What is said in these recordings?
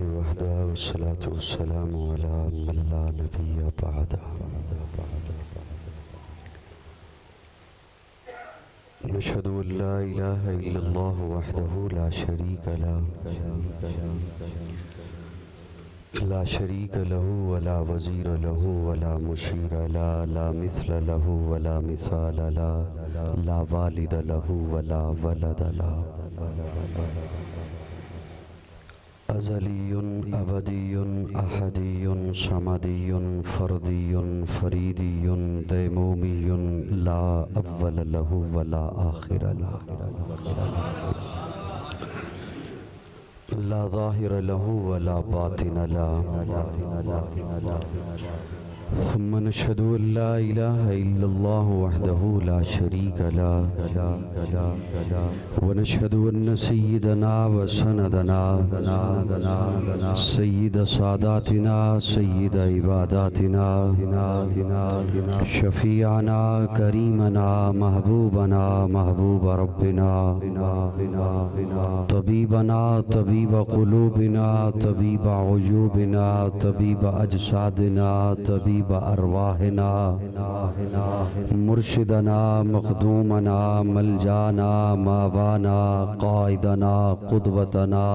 وحده والصلاة والسلام على من لا نبي بعده نشهد أن لا إله إلا الله وحده لا شريك له ولا وزير له ولا مشير له لا مثل له ولا مثال له لا والد له ولا ولد له أزلي أبدي أحدي صمدي فردي فريدي ديمومي لا أول له ولا آخر له لا ظاهر له ولا باطن له ثم نشهد أن لا إله إلا الله وحده لا شريك له ونشهد أن سيدنا وسندنا سيد ساداتنا سيد عباداتنا شفيعنا كريمنا محبوبنا محبوب ربنا طبيبنا طبيب قلوبنا طبيب عيوبنا طبيب أجسادنا طبيب بأرواحنا مرشدنا مخدومنا ملجانا ماوانا قائدنا قدوتنا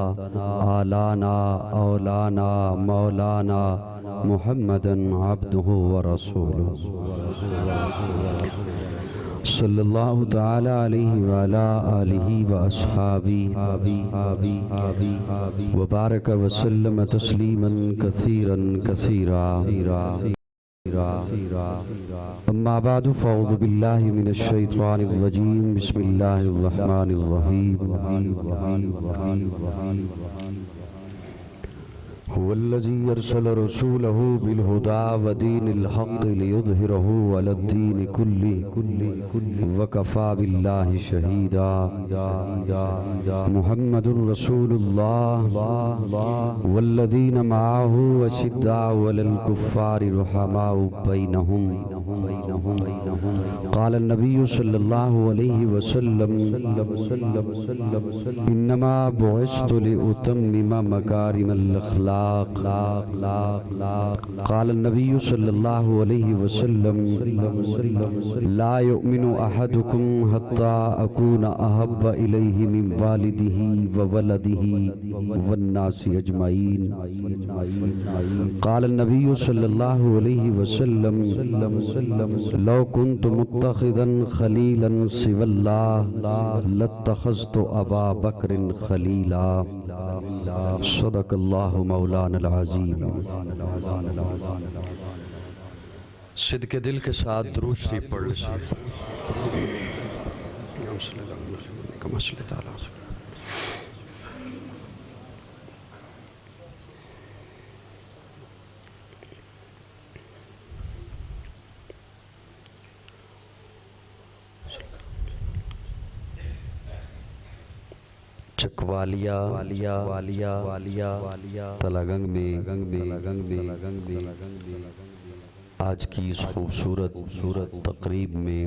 آلانا اولانا مولانا محمدا عبده ورسوله صلی اللہ تعالی علیہ وعلا آلہ واصحابہ وبارک وسلم تسلیما کثیرا کثیرا اما بعد فاعوذ باللہ من الشیطان الرجیم بسم اللہ الرحمن الرحیم هو الذي يرسل رسوله بالهدى ودين الحق ليظهره على الدين كله وكفى بالله شهيدا محمد رسول الله والذين معه أشداء على الكفار رحماء بينهم قال النبي صلى الله عليه وسلم إنما بعثت لأتمم مكارم الأخلاق قال النبي صلى الله عليه وسلم لا يؤمن أحدكم حتى أكون أحب إليه من والده وولده والناس أجمعين قال النبي صلى الله عليه وسلم لو كنت متخذا خليلا سوى الله لاتخذت أبا بكر خليلا صدق اللہ مولانا العظیم صدق دل کے ساتھ درود شریف پڑھ لیں چکوالیا تلگنگ میں آج کی اس خوبصورت تقریب میں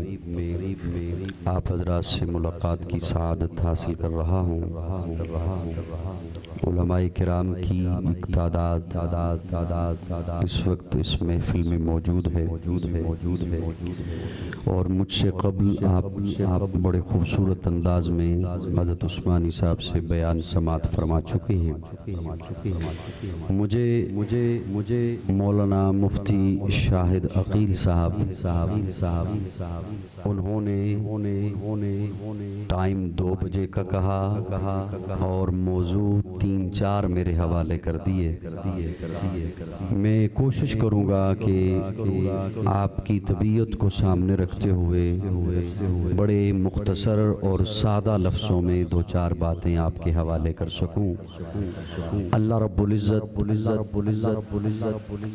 آپ حضرات سے ملاقات کی سعادت حاصل کر رہا ہوں علماء کرام کی ایک تعداد اس وقت اس محفل میں موجود ہے اور مجھ سے قبل آپ بڑے خوبصورت انداز میں حضرت عثمانی صاحب سے بیان سماعت فرما چکے ہیں مجھے مولانا مفتی شاہد عقیل صاحب انہوں نے ٹائم 2 بجے کا کہا اور موضوع 3-4 میرے حوالے کر دیے میں کوشش کروں گا کہ آپ کی طبیعت کو سامنے رکھتے ہوئے بڑے مختصر اور سادہ لفظوں میں 2-4 باتیں آپ کے حوالے کر سکوں اللہ رب العزت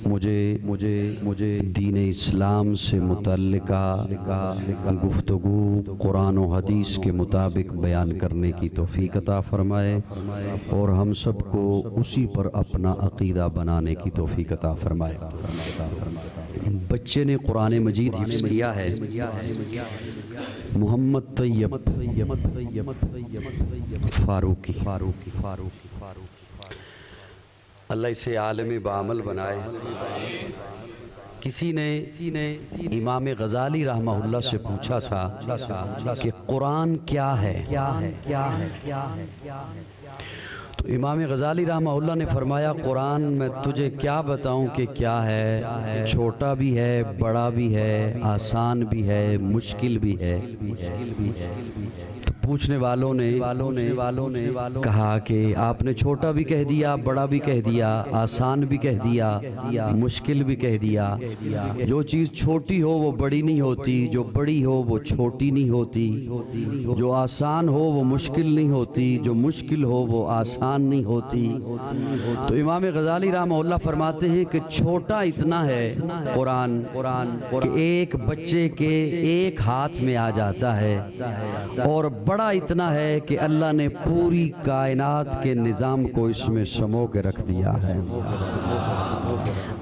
مجھے دین اسلام سے متعلقہ گفتگو قرآن و حدیث کے مطابق بیان کرنے کی توفیق عطا فرمائے اور ہم سب کو اسی پر اپنا عقیدہ بنانے کی توفیق عطا فرمائے بچے نے قرآن مجید حفظ کیا ہے محمد طیب فاروقی اللہ اسے عالم بعمل بنائے۔ کسی نے امام غزالی رحمہ اللہ سے پوچھا تھا کہ قرآن کیا ہے؟ تو امام غزالی رحمہ اللہ نے فرمایا قرآن میں تجھے کیا بتاؤں کہ کیا ہے، چھوٹا بھی ہے، بڑا بھی ہے، آسان بھی ہے، مشکل بھی ہے۔ تو پوچھنے والوں نے کہا کہ آپ نے چھوٹا بھی کہہ دیا، بڑا بھی کہہ دیا، آسان بھی کہہ دیا، مشکل بھی کہہ دیا۔ جو چیز چھوٹی ہو وہ بڑی نہیں ہوتی، جو بڑی ہو وہ چھوٹی نہیں ہوتی، جو آسان ہو وہ مشکل نہیں ہوتی، جو مشکل ہو وہ آسان نہیں ہوتی۔ تو امام غزالی رحمہ اللہ فرماتے ہیں کہ چھوٹا اتنا ہے قرآن کہ ایک بچے کے ایک ہاتھ میں آ جاتا ہے، اور بڑا اتنا ہے کہ اللہ نے پوری کائنات کے نظام کو اس میں سمو کے رکھ دیا ہے۔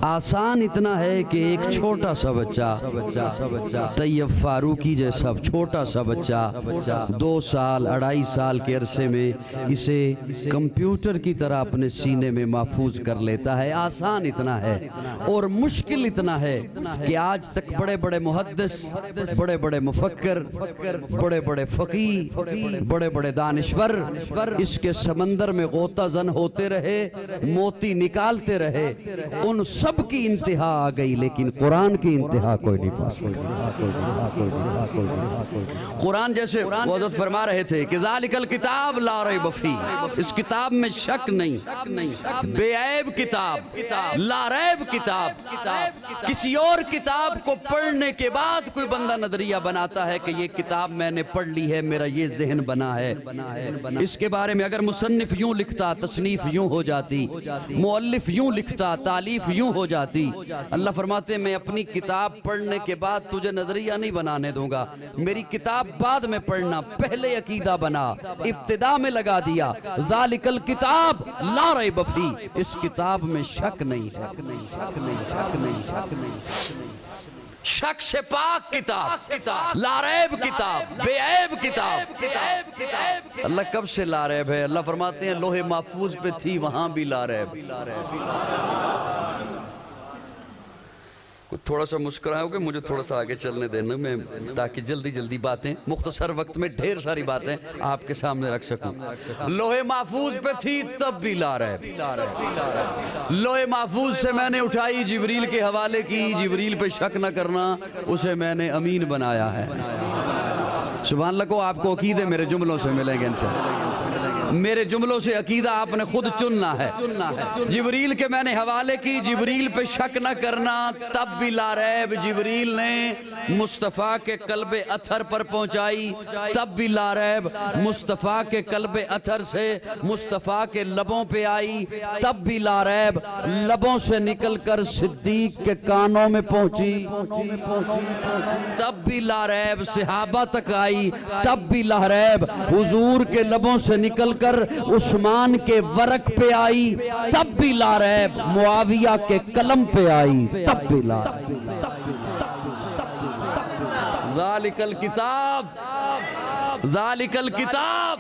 آسان اتنا ہے کہ ایک چھوٹا سا بچہ طیب فاروقی جیسا چھوٹا سا بچہ 2 سال 2.5 سال کے عرصے میں اسے کمپیوٹر کی طرح اپنے سینے میں محفوظ کر لیتا ہے۔ آسان اتنا ہے، اور مشکل اتنا ہے کہ آج تک بڑے بڑے محدث، بڑے بڑے مفکر، بڑے بڑے فقیہ، بڑے بڑے دانشور اس کے سمندر میں غوطہ زن ہوتے رہے، موتی نکالتے رہے، ان سب کی انتہا آ گئی، لیکن قرآن کی انتہا کوئی نہیں پا سکتا۔ قرآن جیسے حضرت فرما رہے تھے کہ ذالک الکتاب لا ریب فیہ، اس کتاب میں شک نہیں، بے عیب کتاب، لا ریب کتاب۔ کسی اور کتاب کو پڑھنے کے بعد کوئی بندہ نظریہ بناتا ہے کہ یہ کتاب میں نے پڑھ لی ہے، میرا یہ ذہن بنا ہے۔ اس کے بارے میں اگر مصنف یوں لکھتا، تصنیف یوں ہو جاتی، مؤلف یوں لکھتا، تالیف یوں ہو جاتی۔ اللہ فرماتے ہیں میں اپنی کتاب پڑھنے کے بعد تجھے نظریہ نہیں بنانے دوں گا، میری کتاب بعد میں پڑھنا، پہلے عقیدہ بنا، ابتدا میں لگا دیا۔ ذالک الکتاب لا ریب فیہ، اس کتاب میں شک نہیں ہے، شک سے پاک کتاب، لا ریب کتاب، بے عیب کتاب۔ اللہ کب سے لا ریب ہے؟ اللہ فرماتے ہیں لوح محفوظ پہ تھی، وہاں بھی لا ریب۔ تھوڑا سا مسکرائے ہوگے، مجھے تھوڑا سا آگے چلنے دینا میں، تاکہ جلدی جلدی باتیں، مختصر وقت میں ڈھیر ساری باتیں آپ کے سامنے رکھ سکوں۔ لوح محفوظ پہ تھی تب بھی لا ریب۔ لوح محفوظ سے میں نے اٹھائی، جبریل کے حوالے کی، جبریل پہ شک نہ کرنا، اسے میں نے امین بنایا ہے۔ سبحان اللہ کو آپ کو عقیدے میرے جملوں سے ملیں گے انشاءاللہ، میرے جملوں سے عقیدہ آپ نے خود چننا ہے۔ جبریل کے میں نے حوالے کی، جبریل پہ شک نہ کرنا، تب بھی لا ریب۔ جبریل نے مصطفیٰ کے قلب اطہر پر پہنچائی، تب بھی لا ریب۔ مصطفیٰ کے قلب اطہر سے مصطفیٰ کے لبوں پہ آئی، تب بھی لا ریب۔ لبوں سے نکل کر صدیق کے کانوں میں پہنچی، تب بھی لا ریب۔ صحابہ تک آئی، تب بھی لا ریب۔ حضور کے لبوں سے نکل کر عثمان کے ورق پہ آئی، تب بھی لا ریب۔ معاویہ کے قلم پہ آئی، تب بھی لا ریب۔ ذالک الکتاب، ذالک الکتاب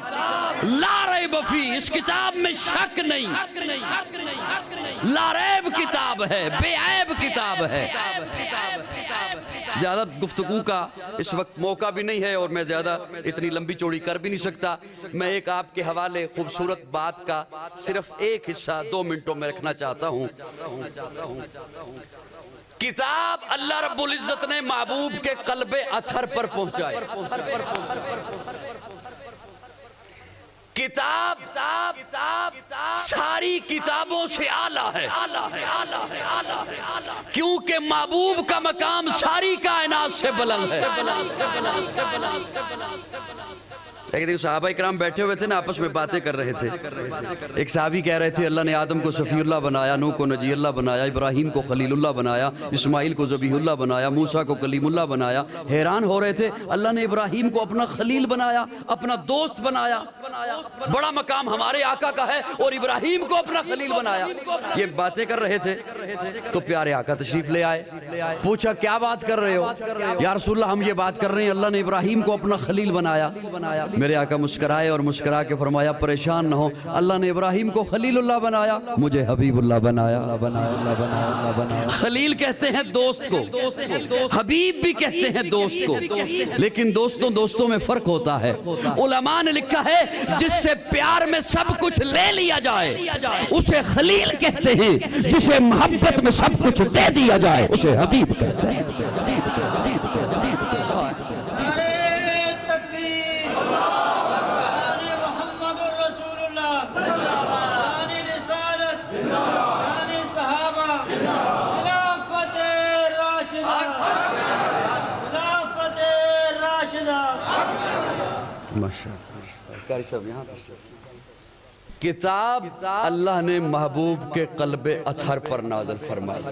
لا ریب فیہ، اس کتاب میں شک نہیں، لا ریب کتاب ہے، بے عیب کتاب ہے۔ زیادہ گفتگو کا اس وقت موقع بھی نہیں ہے، اور میں زیادہ اتنی لمبی چوڑی کر بھی نہیں سکتا۔ میں ایک آپ کے حوالے خوبصورت بات کا صرف ایک حصہ 2 منٹوں میں رکھنا چاہتا ہوں۔ کتاب اللہ رب العزت نے محبوب کے قلب اطہر پر پہنچائی۔ کتاب ساری کتابوں سے اعلیٰ ہے، کیونکہ محبوب کا مقام ساری کائنات سے بلند ہے۔ ایک دن صحابہ اکرام بیٹھے ہوئے تھے نا، آپس میں باتیں کر رہے تھے۔ ایک صحابی کہہ رہے تھے اللہ نے آدم کو صفی اللہ بنایا، نوح کو نجی اللہ بنایا، ابراہیم کو خلیل اللہ بنایا، اسماعیل کو ذبیح اللہ بنایا، موسیٰ کو کلیم اللہ بنایا۔ حیران ہو رہے تھے اللہ نے ابراہیم کو اپنا خلیل بنایا، اپنا دوست بنایا، بڑا مقام ہمارے آقا کا ہے، اور ابراہیم کو اپنا خلیل بنایا۔ یہ باتیں کر رہے تھے تو پیارے آقا تشریف لے آئے، پوچھا کیا بات کر رہے ہو؟ یا رسول اللہ ہم یہ بات کر رہے ہیں اللہ نے ابراہیم کو اپنا خلیل بنایا۔ میرے آقا مسکرائے اور مسکرا کے فرمایا پریشان نہ ہو، اللہ نے ابراہیم کو خلیل اللہ بنایا، مجھے حبیب اللہ بنایا۔ خلیل کہتے ہیں دوست کو، حبیب بھی کہتے ہیں دوست کو، لیکن دوستوں میں فرق ہوتا ہے۔ علماء نے لکھا ہے جس سے پیار میں سب کچھ لے لیا جائے اسے خلیل کہتے ہیں، جسے محبت میں سب کچھ دے دیا جائے اسے حبیب کہتے ہیں۔ کتاب اللہ نے محبوب کے قلب اطہر پر نازل فرمائی،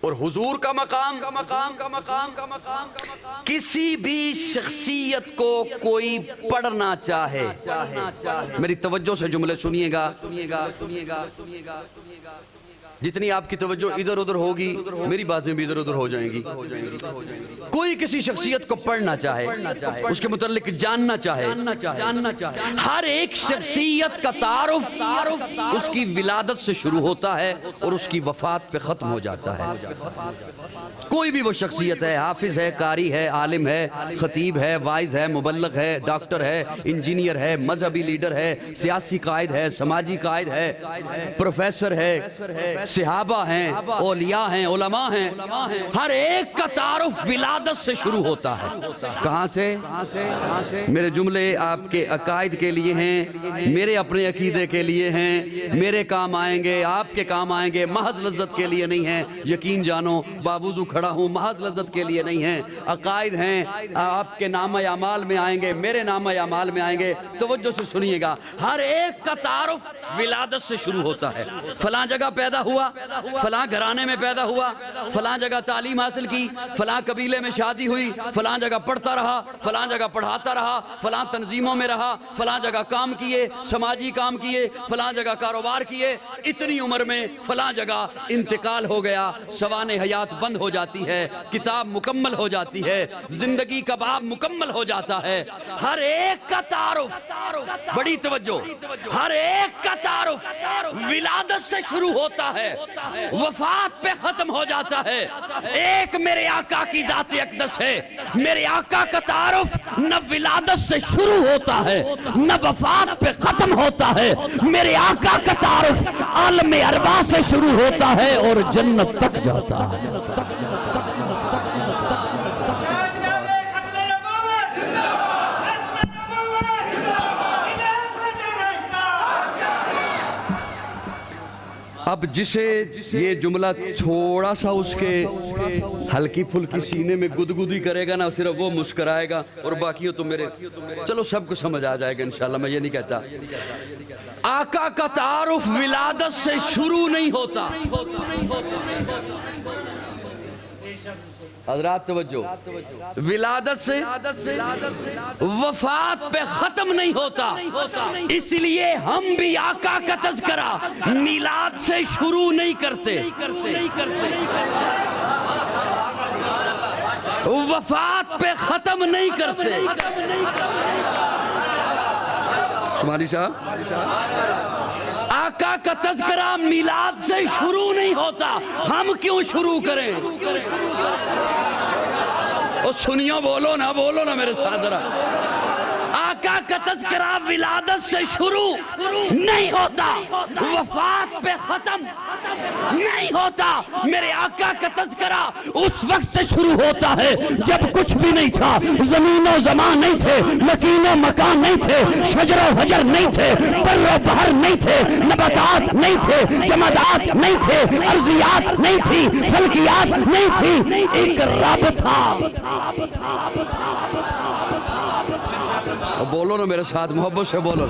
اور حضور کا مقام کسی بھی شخصیت کو کوئی پڑھنا چاہے، میری توجہ سے جملے سنیے گا، جتنی آپ کی توجہ ادھر ادھر ہوگی میری باتیں بھی ادھر ادھر ہو جائیں گی۔ کوئی کسی شخصیت کو پڑھنا چاہے، اس کے متعلق جاننا چاہے، ہر ایک شخصیت کا تعارف اس کی ولادت سے شروع ہوتا ہے اور اس کی وفات پہ ختم ہو جاتا ہے۔ کوئی بھی وہ شخصیت ہے، حافظ ہے، قاری ہے، عالم ہے، خطیب ہے، وائز ہے، مبلغ ہے، ڈاکٹر ہے، انجینئر ہے، مذہبی لیڈر ہے، سیاسی قائد ہے، سماجی قائد ہے، پروفیسر ہے، صحابہ ہیں، اولیاء ہیں، علماء ہیں، ہر ایک کا تعارف ولادت سے شروع ہوتا ہے۔ کہاں سے؟ میرے جملے آپ کے عقائد کے لیے ہیں، میرے اپنے عقیدے کے لیے ہیں، میرے کام آئیں گے، آپ کے کام آئیں گے، محض لذت کے لیے نہیں ہیں، یقین جانو بابوزو کھڑا ہوں، محض لذت کے لیے نہیں ہیں۔ عقائد ہیں، آپ کے نامہ اعمال میں آئیں گے، میرے نامہ اعمال میں آئیں گے۔ توجہ سے سنیے گا، ہر ایک کا تعارف ولادت سے شروع ہوتا ہے۔ فلاں جگہ پیدا ہوا، فلاں گھرانے میں پیدا ہوا، فلاں جگہ تعلیم حاصل کی، فلاں قبیلے میں شادی ہوئی، فلاں جگہ پڑھتا رہا، فلاں جگہ پڑھاتا رہا، فلاں تنظیموں میں رہا، فلاں جگہ کام کیے، سماجی کام کیے، فلاں جگہ کاروبار کیے، اتنی عمر میں فلاں جگہ انتقال ہو گیا، سوانح حیات بند ہو جاتی ہے، کتاب مکمل ہو جاتی ہے، زندگی کا باب مکمل ہو جاتا ہے۔ ہر ایک کا تعارف، بڑی توجہ، ہر ایک کا تعارف ولادت سے شروع ہوتا ہے، وفات پہ ختم ہو جاتا ہے۔ ایک میرے آقا کی ذات اقدس ہے، میرے آقا کا تعارف نہ ولادت سے شروع ہوتا ہے نہ وفات پہ ختم ہوتا ہے۔ میرے آقا کا تعارف عالم ارواح سے شروع ہوتا ہے اور جنت تک جاتا ہے۔ اب جسے یہ جملہ تھوڑا سا اس کے ہلکی پھلکی سینے میں گدگدی کرے گا نا، صرف وہ مسکرائے گا، اور باقیوں تو میرے چلو سب کو سمجھ آ جائے گا انشاءاللہ، میں یہ نہیں کہتا۔ آقا کا تعارف ولادت سے شروع نہیں ہوتا، حضرات توجہ، ولادت سے وفات پہ ختم نہیں ہوتا۔ اس لیے ہم بھی آقا کا تذکرہ میلاد سے شروع نہیں کرتے، وفات پہ ختم نہیں کرتے۔ شمالی صاحب، آقا کا تذکرہ میلاد سے شروع نہیں ہوتا، ہم کیوں شروع کریں؟ اور سنیو، بولو نا میرے ساتھ ذرا۔ آقا کا تذکرہ ولادت سے شروع نہیں ہوتا، وفات پہ ختم نہیں ہوتا۔ میرے آقا کا تذکرہ اس وقت سے شروع ہوتا ہے جب کچھ بھی نہیں تھا، زمین و زمان نہیں تھے، مکین و مکان نہیں تھے، شجر و حجر نہیں تھے، بر و بحر نہیں تھے، نباتات نہیں تھے، جمادات نہیں تھے، ارضیات نہیں تھی، فلکیات نہیں تھی، ایک رب تھا۔ بولو نا میرے ساتھ، محبت سے بولو۔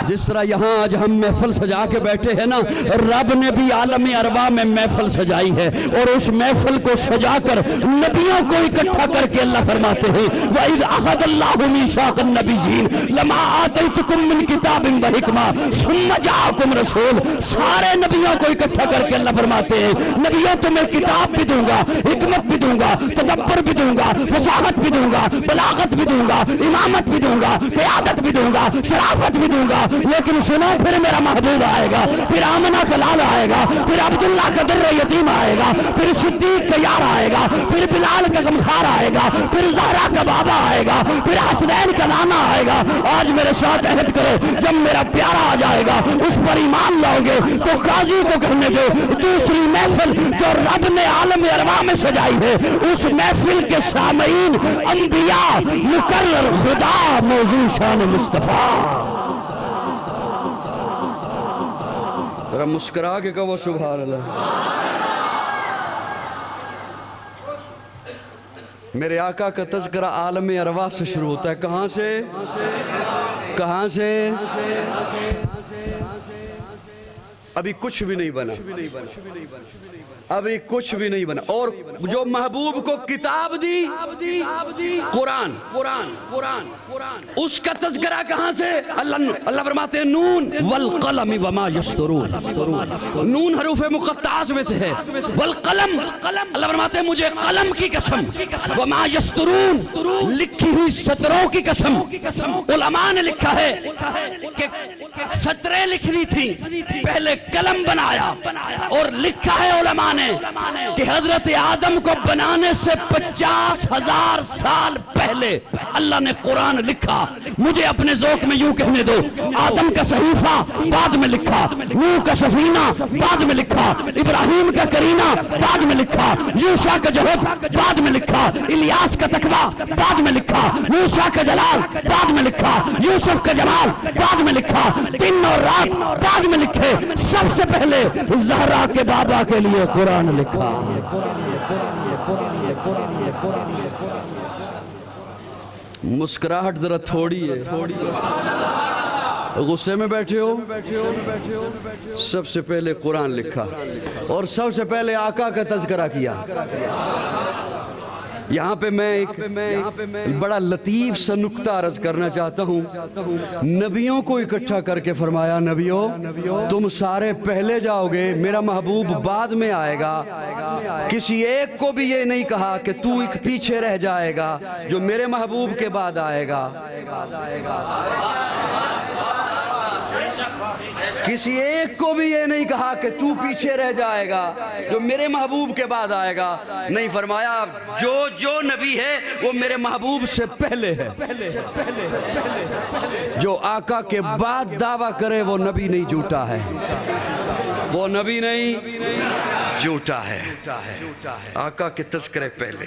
جس طرح یہاں آج ہم محفل سجا کے بیٹھے ہیں نا، رب نے بھی عالم ارواح میں محفل سجائی ہے، اور اس محفل کو سجا کر نبیوں کو اکٹھا کر کے اللہ فرماتے ہیں وَإِذْ أَخَذَ اللَّهُ مِيثَاقَ النَّبِيِّينَ لَمَا آتَيْتُكُم مِّن كِتَابٍ وَحِكْمَةٍ ثُمَّ جَاءَكُمْ رَسُولٌ، سارے نبیوں کو اکٹھا کر کے اللہ فرماتے ہیں نبیوں تمہیں کتاب بھی دوں گا، حکمت بھی دوں گا، تدبر بھی دوں گا، فصاحت بھی دوں گا، بلاغت بھی دوں گا، امامت بھی دوں گا، قیادت بھی دوں گا، شرافت بھی دوں گا، لیکن سنو پھر میرا محبوب آئے گا، پھر آمنہ کا لال آئے گا، پھر عبداللہ کا در یتیم آئے گا، پھر صدیق کا یار آئے گا، پھر بلال کا غمخوار آئے گا، پھر زہرا کا بابا آئے گا، پھر حسنین کا نانا آئے گا۔ آج میرے ساتھ عہد کرو، جب میرا پیارا آ جائے گا اس پر ایمان لاؤ گے تو قاضی کو کرنے دو دوسری محفل جو رب نے عالم ارواح میں سجائی ہے، اس محفل کے سامعین انبیاء، مقرر خدا، موضوع شان مصطفیٰ۔ ذرا مسکرا کے کہو سبحان اللہ۔ میرے آقا کا تذکرہ عالم ارواح سے شروع ہوتا ہے، کہاں سے؟ کہاں سے؟ ابھی کچھ بھی نہیں بنا، ابھی کچھ بھی نہیں بنا، اور جو محبوب کو کتاب دی قرآن، اس کا تذکرہ کہاں سے؟ اللہ فرماتے ہیں نون والقلم وما یسطرون، نون حروف مقطعات میں سے ہے، والقلم، اللہ فرماتے ہیں مجھے قلم کی قسم، وما یسطرون، لکھی ہوئی سطروں کی قسم۔ علماء نے لکھا ہے کہ سطریں لکھنی تھی، پہلے قلم بنایا، اور لکھا ہے علماء نے کہ حضرت آدم کو بنانے سے 50,000 سال پہلے اللہ نے قرآن لکھا۔ مجھے اپنے ذوق میں یوں کہنے دو، آدم کا صحیفہ بعد میں لکھا، نوح کا سفینہ بعد میں لکھا، ابراہیم کا کرینہ بعد میں لکھا، یوشع کا جہد بعد میں لکھا، الیاس کا تقویٰ بعد میں لکھا، موسیٰ کا جلال بعد میں لکھا، یوسف کا جمال بعد میں لکھا، دن اور رات بعد میں لکھے، سب سے پہلے زہرا کے بابا کے لیے قرآن لکھا۔ مسکراہٹ ذرا تھوڑی ہے، غصے میں بیٹھے ہو؟ سب سے پہلے قرآن لکھا، اور سب سے پہلے آقا کا تذکرہ کیا۔ یہاں پہ میں ایک بڑا لطیف سا نکتہ عرض کرنا چاہتا ہوں۔ نبیوں کو اکٹھا کر کے فرمایا نبیوں تم سارے پہلے جاؤ گے، میرا محبوب بعد میں آئے گا۔ کسی ایک کو بھی یہ نہیں کہا کہ تو ایک پیچھے رہ جائے گا جو میرے محبوب کے بعد آئے گا۔ کسی ایک کو بھی یہ نہیں کہا کہ تو پیچھے رہ جائے گا جو میرے محبوب کے بعد آئے گا، نہیں فرمایا جو نبی ہے وہ میرے محبوب سے پہلے ہے۔ جو آقا کے بعد دعویٰ کرے وہ نبی نہیں جھوٹا ہے، وہ نبی نہیں جھوٹا ہے۔ آقا کے تذکرے پہلے۔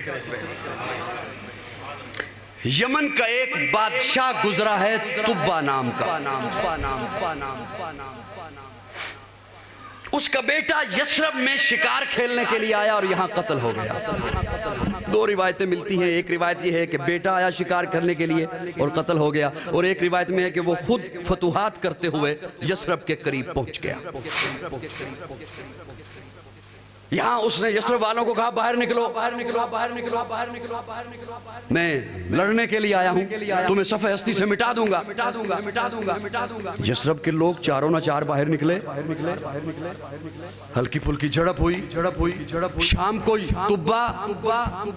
یمن کا ایک بادشاہ گزرا ہے طبہ نام کا، اس کا بیٹا یثرب میں شکار کھیلنے کے لیے آیا اور یہاں قتل ہو گیا۔ دو روایتیں ملتی ہیں، ایک روایت یہ ہے کہ بیٹا آیا شکار کرنے کے لیے اور قتل ہو گیا، اور ایک روایت میں ہے کہ وہ خود فتوحات کرتے ہوئے یثرب کے قریب پہنچ گیا۔ یہاں اس نے یثرب والوں کو کہا باہر نکلو، میں لڑنے کے لیے آیا ہوں، تمہیں صفحہ ہستی سے مٹا دوں گا۔ یثرب کے لوگ چاروں نہ چار باہر نکلے، ہلکی پھلکی جھڑپ ہوئی۔ شام کو طبہ،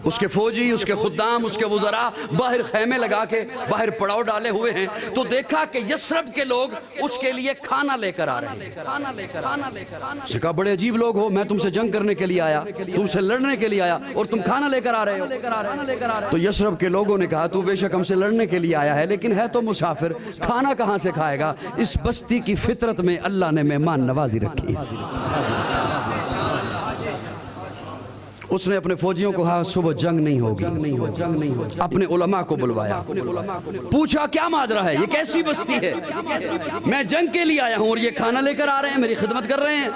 اس کے فوجی، اس کے خدام، اس کے وزراء باہر خیمے لگا کے باہر پڑاؤ ڈالے ہوئے ہیں، تو دیکھا کہ یثرب کے لوگ اس کے لیے کھانا لے کر آ رہے ہیں۔ اس نے کہا بڑے عجیب لوگ ہو، میں تم سے جنگ کرنے کے لیے آیا، تم سے لڑنے کے لیے آیا، اور تم کھانا لے کر آ رہے ہو۔ تو یثرب کے لوگوں نے کہا تو بے شک ہم سے لڑنے کے لیے آیا ہے، لیکن ہے تو مسافر، کھانا کہاں سے کھائے گا؟ اس بستی کی فطرت میں اللہ نے مہمان نوازی رکھی۔ اس نے اپنے فوجیوں کو کہا صبح جنگ نہیں ہوگی، اپنے علماء کو بلوایا، پوچھا کیا ماجرا ہے، یہ کیسی بستی ہے؟ میں جنگ کے لیے آیا ہوں اور یہ کھانا لے کر آ رہے ہیں، میری خدمت کر رہے ہیں۔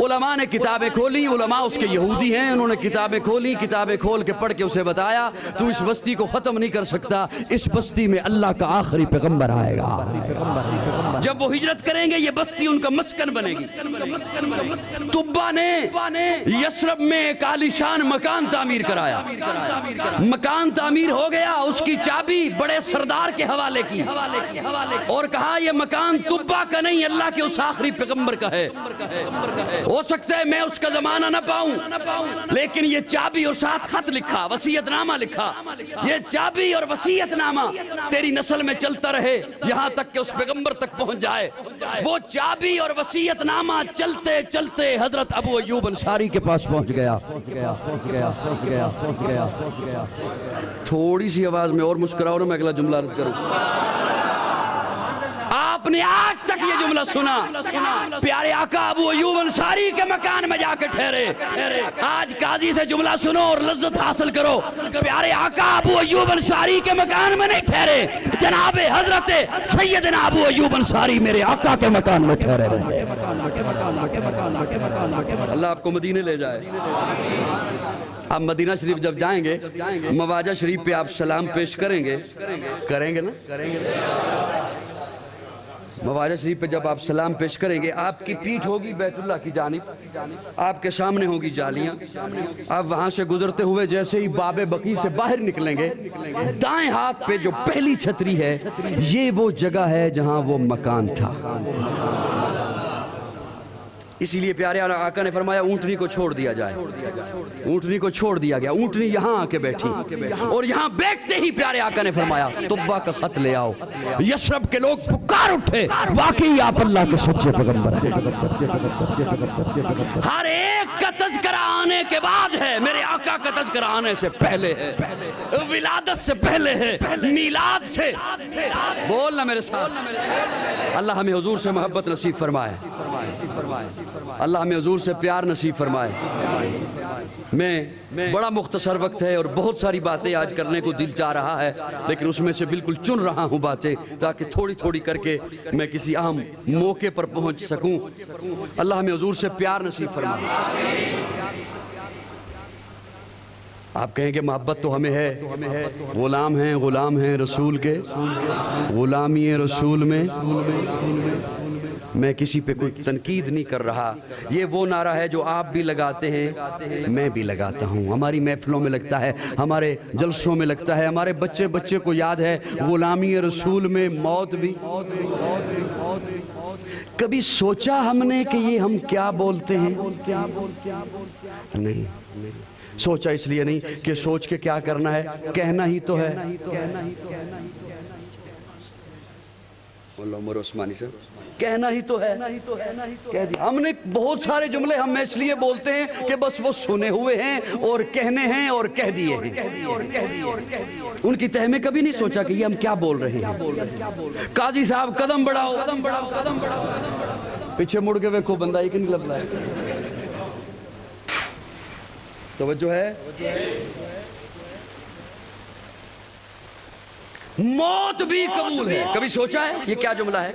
علماء نے کتابیں کھولی، علماء اس کے یہودی ہیں، انہوں نے کتابیں کھولی، کتابیں کھول کے پڑھ کے اسے بتایا تو اس بستی کو ختم نہیں کر سکتا، اس بستی میں اللہ کا آخری پیغمبر آئے گا۔ جب وہ ہجرت کریں گے یہ بستی ان کا مسکن بنے گی۔ طبا نے یثرب میں ایک عالیشان مکان تعمیر کرایا، مکان تعمیر ہو گیا، اس کی چابی بڑے سردار کے حوالے کی اور کہا یہ مکان طبا کا نہیں، اللہ کے اس آخری پیغمبر کا ہے۔ ہو سکتا ہے میں اس کا زمانہ نہ پاؤں، لیکن یہ چابی اور ساتھ خط لکھا، وصیت نامہ لکھا، یہ چابی اور وصیت نامہ تیری نسل میں چلتا رہے یہاں تک کہ اس پیغمبر تک پہنچ جائے۔ وہ چابی اور وصیت نامہ چلتے چلتے حضرت ابو ایوب انصاری کے پاس پہنچ گیا۔ تھوڑی سی آواز میں اور مسکراؤ نا، میں اگلا جملہ عرض کروں۔ آپ نے آج تک یہ جملہ سنا، پیارے آقا ابو ایوب انصاری کے مکان میں جا کے ٹھہرے۔ آج قاضی سے جملہ سنو اور لذت حاصل کرو، پیارے آقا ابو ایوب انصاری کے مکان میں نہیں ٹھہرے، جناب حضرت سیدنا ابو ایوب انصاری میرے آقا کے مکان میں ٹھہرے رہے۔ اللہ آپ کو مدینے لے جائے۔ آپ مدینہ شریف جب جائیں گے، مواجہ شریف پہ آپ سلام پیش کریں گے نا؟ مواجہ شریف پہ جب آپ سلام پیش کریں گے، آپ کی پیٹھ ہوگی بیت اللہ کی جانب، آپ کے سامنے ہوگی جالیاں، آپ وہاں سے گزرتے ہوئے جیسے ہی باب بقی سے باہر نکلیں گے، دائیں ہاتھ پہ جو پہلی چھتری ہے یہ وہ جگہ ہے جہاں وہ مکان تھا۔ اسی لیے پیارے آقا نے فرمایا اونٹنی کو چھوڑ دیا جائے، اونٹنی کو چھوڑ دیا گیا، اونٹنی یہاں آ کے بیٹھی اور یہاں بیٹھتے ہی پیارے آقا نے فرمایا طبا کا خط لے آؤ۔ یثرب کے لوگ پکار اٹھے، واقعی آپ اللہ کے سچے پیغمبر ہیں۔ ہر ایک کا تذکرہ آنے کے بعد ہے، میرے آقا کا تذکرہ آنے سے پہلے ہے، ولادت سے پہلے ہے، میلاد سے۔ بولنا میرے ساتھ، اللہ ہمیں حضور سے محبت نصیب فرمائے، اللہ ہمیں حضور سے پیار نصیب فرمائے۔ میں بڑا مختصر وقت ہے اور بہت ساری باتیں آج کرنے کو دل چاہ رہا ہے، لیکن اس میں سے بالکل چن رہا ہوں باتیں تاکہ تھوڑی تھوڑی کر کے میں کسی اہم موقع پر پہنچ سکوں۔ اللہ ہمیں حضور سے پیار نصیب فرمائے۔ آپ کہیں کہ محبت تو ہمیں ہے، غلام ہیں رسول کے، غلامی رسول میں کسی پہ کوئی تنقید نہیں کر رہا۔ یہ وہ نعرہ ہے جو آپ بھی لگاتے ہیں، میں بھی لگاتا ہوں، ہماری محفلوں میں لگتا ہے، ہمارے جلسوں میں لگتا ہے، ہمارے بچے کو یاد ہے غلامی رسول میں موت بھی۔ کبھی سوچا ہم نے کہ یہ ہم کیا بولتے ہیں؟ نہیں، سوچا اس لیے نہیں کہ سوچ کے کیا کرنا ہے، کہنا ہی تو ہے۔ عمر عثمانی سے کہنا ہی تو ہے، کہہ دیا ہم نے۔ بہت سارے جملے ہم اس لیے بولتے ہیں کہ بس وہ سنے ہوئے ہیں اور کہنے ہیں اور کہہ دیے ہیں، ان کی تہ میں کبھی نہیں سوچا کہ یہ ہم کیا بول رہے ہیں۔ قاضی صاحب قدم بڑھاؤ، پیچھے مڑ کے ویکھو بندہ ایک نہیں لب لائے، توجہ ہے۔ موت بھی قبول ہے، کبھی سوچا ہے یہ کیا جملہ ہے؟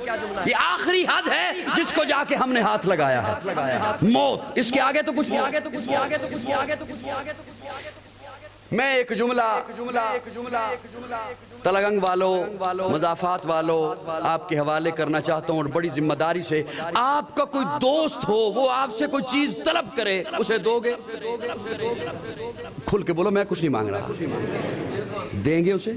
یہ آخری حد ہے جس کو جا کے ہم نے ہاتھ لگایا ہے، موت۔ اس کے آگے تو کچھ میں ایک جملہ تلگنگ والوں، مضافات والوں آپ کے حوالے کرنا چاہتا ہوں، اور بڑی ذمہ داری سے۔ آپ کا کوئی دوست ہو، وہ آپ سے کوئی چیز طلب کرے، اسے دو گے؟ کھل کے بولو، میں کچھ نہیں مانگ رہا، دیں گے اسے؟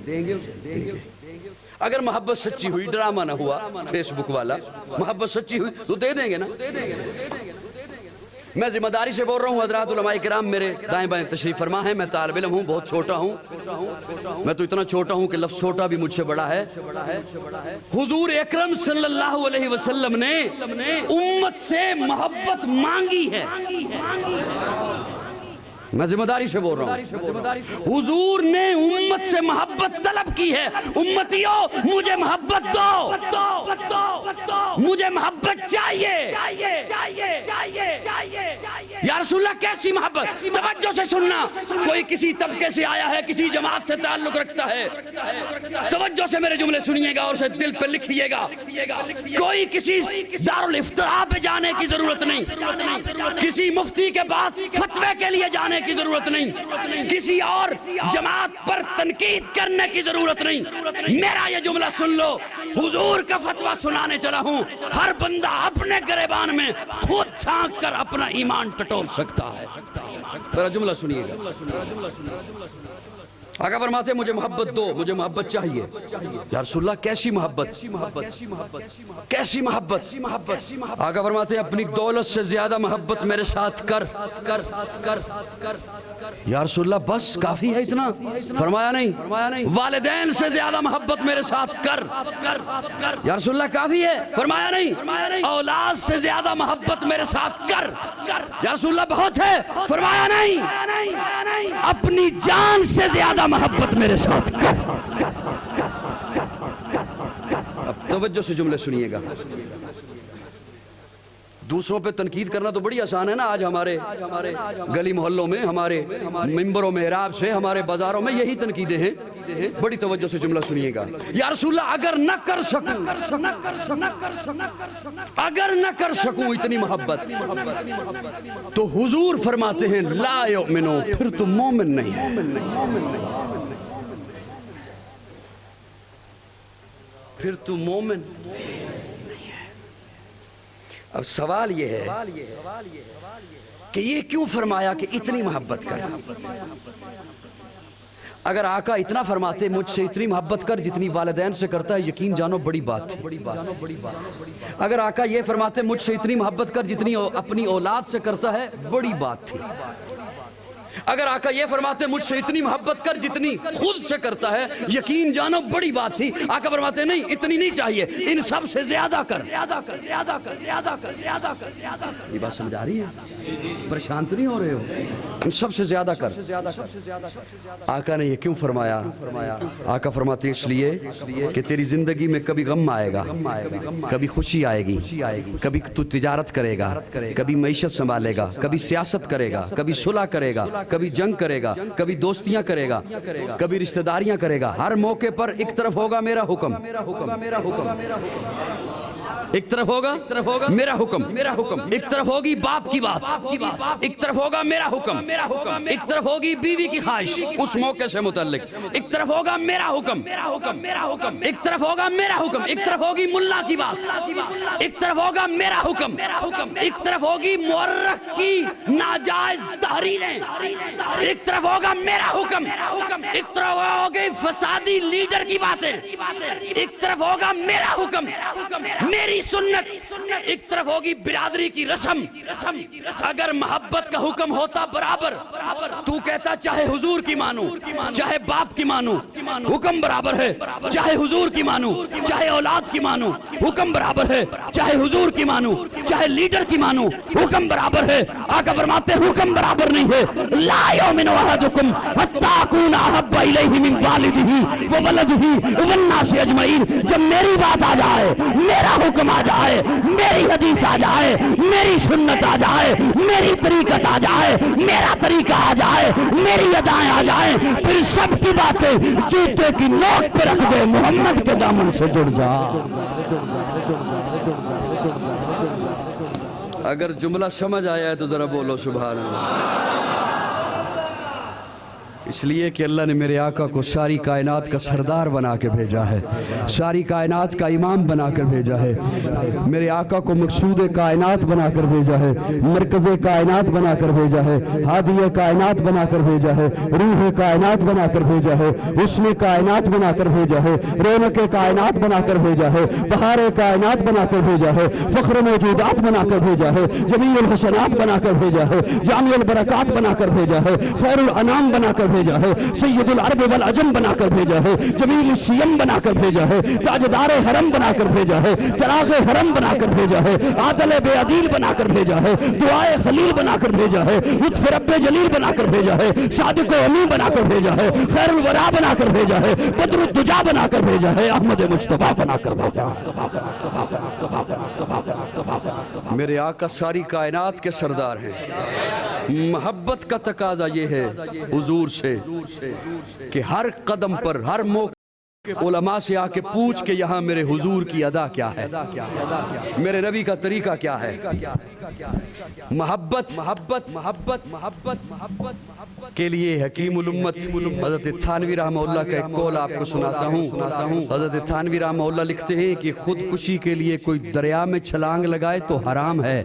اگر محبت سچی ہوئی، ڈرامہ نہ ہوا فیس بک والا، محبت سچی ہوئی تو دے دیں گے نا۔ میں ذمہ داری سے بول رہا ہوں، حضرات علماء کرام میرے دائیں بائیں تشریف فرما ہے، میں طالب علم ہوں، بہت چھوٹا ہوں، میں تو اتنا چھوٹا ہوں کہ لفظ چھوٹا بھی مجھ سے بڑا ہے۔ حضور اکرم صلی اللہ علیہ وسلم نے امت سے محبت مانگی ہے، میں ذمہ داری سے بول رہا ہوں، حضور نے امت سے محبت طلب کی ہے، امتیوں مجھے محبت دو، مجھے محبت چاہیے۔ یا رسول اللہ کیسی محبت؟ توجہ سے سننا، کوئی کسی طبقے سے آیا ہے، کسی جماعت سے تعلق رکھتا ہے، توجہ سے میرے جملے سنیے گا اور اسے دل پہ لکھیے گا. کوئی کسی دارالافتاء پہ جانے کی ضرورت نہیں، کسی مفتی کے پاس فتوے کے لیے جانے کی ضرورت نہیں، کسی اور جماعت پر تنقید کرنے کی ضرورت نہیں. میرا یہ جملہ سن لو، حضور کا فتویٰ سنانے چلا ہوں. ہر بندہ اپنے گریبان میں خود چھانک کر اپنا ایمان ٹٹول سکتا ہے. میرا جملہ سنیے گا. آقا فرماتے مجھے محبت دو، مجھے محبت چاہیے. یا رسول اللہ کیسی محبت؟ کیسی محبت؟ آقا فرماتے اپنی دولت سے زیادہ محبت میرے ساتھ کر. یا رسول اللہ بس کافی ہے اتنا؟ فرمایا نہیں. والدین سے زیادہ محبت میرے ساتھ کر. یا رسول اللہ کافی ہے؟ فرمایا نہیں. اولاد سے زیادہ محبت میرے ساتھ کر. یا رسول اللہ بہت ہے؟ فرمایا نہیں. اپنی جان سے زیادہ محبت میرے ساتھ کر. اب توجہ سے جملے سنیے گا. دوسروں پہ تنقید کرنا تو بڑی آسان ہے نا. آج ہمارے گلی محلوں میں، ہمارے ممبروں میں، محراب سے، ہمارے بازاروں میں یہی تنقیدیں ہیں. بڑی توجہ سے جملہ سنیے گا. یا رسول اللہ اگر نہ کر سکوں اتنی محبت تو حضور فرماتے ہیں لا یؤمنو، پھر تو مومن نہیں ہے. پھر تو مومن. اب سوال یہ ہے کہ یہ کیوں فرمایا کہ اتنی محبت کر؟ اگر آقا اتنا فرماتے مجھ سے اتنی محبت کر جتنی والدین سے کرتا ہے، یقین جانو بڑی بات تھی. اگر آقا یہ فرماتے مجھ سے اتنی محبت کر جتنی اپنی اولاد سے کرتا ہے، بڑی بات تھی. اگر آقا یہ فرماتے مجھ سے اتنی محبت کر جتنی خود سے کرتا ہے، یقین جانو بڑی بات تھی. آقا فرماتے نہیں، اتنی نہیں چاہیے، ان سب سے زیادہ کر. یہ بات سمجھ آ رہی ہے؟ پریشان تو نہیں ہو رہے ہو؟ ان سب سے زیادہ کر. آقا نے یہ کیوں فرمایا؟ آقا فرماتے اس لیے کہ تیری زندگی میں کبھی غم آئے گا، کبھی خوشی آئے گی، کبھی تو تجارت کرے گا، کبھی معیشت سنبھالے گا، کبھی سیاست کرے گا، کبھی صلح کرے گا، کبھی جنگ کرے گا، کبھی دوستیاں کرے گا، کبھی رشتہ داریاں کرے گا. ہر موقع پر ایک طرف ہوگا میرا حکم، ایک طرف ہوگا میرا حکم، ایک طرف ہوگی باپ کی بات، ایک طرف ہوگا میرا حکم، ایک طرف ہوگی بیوی کی خواہش اس موقع سے متعلق، ایک طرف ہوگا میرا حکم، ایک طرف ہوگا میرا حکم، ایک طرف ہوگی ملا کی بات، ایک طرف ہوگا میرا حکم، ایک طرف ہوگی مورخ کی ناجائز تحریریں، ایک طرف ہوگا میرا حکم، ایک طرف ہوگی فسادی لیڈر کی باتیں، ایک طرف ہوگا میرا حکم، میری سنت، ایک طرف ہوگی برادری کی رسم. اگر محبت کا حکم ہوتا برابر، تو کہتا چاہے حضور کی مانو، چاہے باپ کی مانو، حکم برابر ہے. چاہے حضور کی مانو، چاہے اولاد کی مانو، حکم برابر ہے. چاہے حضور کی مانو، چاہے لیڈر کی مانو، حکم برابر ہے. آقا فرماتے حکم برابر نہیں ہے. لا یؤمن احدکم حتی اکون احب الیہ من والدہ وولدہ والناس اجمعین. جب میری بات آ جائے، میرا حکم آ جائے، میری حدیث آ جائے، میری سنت آ جائے، میری طریقت آ جائے، میرا طریقہ آ جائے، میری ادائیں آ جائیں، پھر سب کی باتیں جوتے کی نوک پہ رکھ دے، محمد کے دامن سے جڑ جا. اگر جملہ سمجھ آیا ہے تو ذرا بولو سبحان اللہ. اس لیے کہ اللہ نے میرے آقا کو ساری کائنات کا سردار بنا کے بھیجا ہے، ساری کائنات کا امام بنا کر بھیجا ہے. میرے آقا کو مقصود کائنات بنا کر بھیجا ہے، مرکز کائنات بنا کر بھیجا ہے، ہادی کائنات بنا کر بھیجا ہے، روح کائنات بنا کر بھیجا ہے، حسن کائنات بنا کر بھیجا ہے، رونق کائنات بنا کر بھیجا ہے، بہار کائنات بنا کر بھیجا ہے، فخر موجودات بنا کر بھیجا ہے، جمیع الحسنات بنا کر بھیجا ہے، جامع البرکات بنا کر بھیجا ہے، خیر الانام بنا کر بھیجا ہے، سید العرب والعجم بنا کر بھیجا ہے، جمیل السیم بنا کر بھیجا ہے، تاجدار حرم بنا کر بھیجا ہے، چراغ حرم بنا کر بھیجا ہے، عادل بے عدیل بنا کر بھیجا ہے، دعائے خلیل بنا کر بھیجا ہے، لطف رب جلیل بنا کر بھیجا ہے، صادق و امین بنا کر بھیجا ہے، خیر الورا بنا کر بھیجا ہے، بدر الدجا بنا کر بھیجا ہے، احمد مجتبیٰ بنا کر بھیجا ہے۔ میرے آقا ساری کائنات کے سردار ہیں۔ محبت کا تقاضا یہ ہے حضور سے کہ ہر قدم پر، ہر موقع علماء سے آ کے پوچھ کے یہاں میرے حضور کی ادا کیا ہے، میرے نبی کا طریقہ کیا ہے۔ محبت کے لیے حکیم الامت حضرت تھانوی رحمہ اللہ کا ایک قول آپ کو سناتا ہوں۔ حضرت تھانوی رحمہ اللہ لکھتے ہیں کہ خودکشی کے لیے کوئی دریا میں چھلانگ لگائے تو حرام ہے،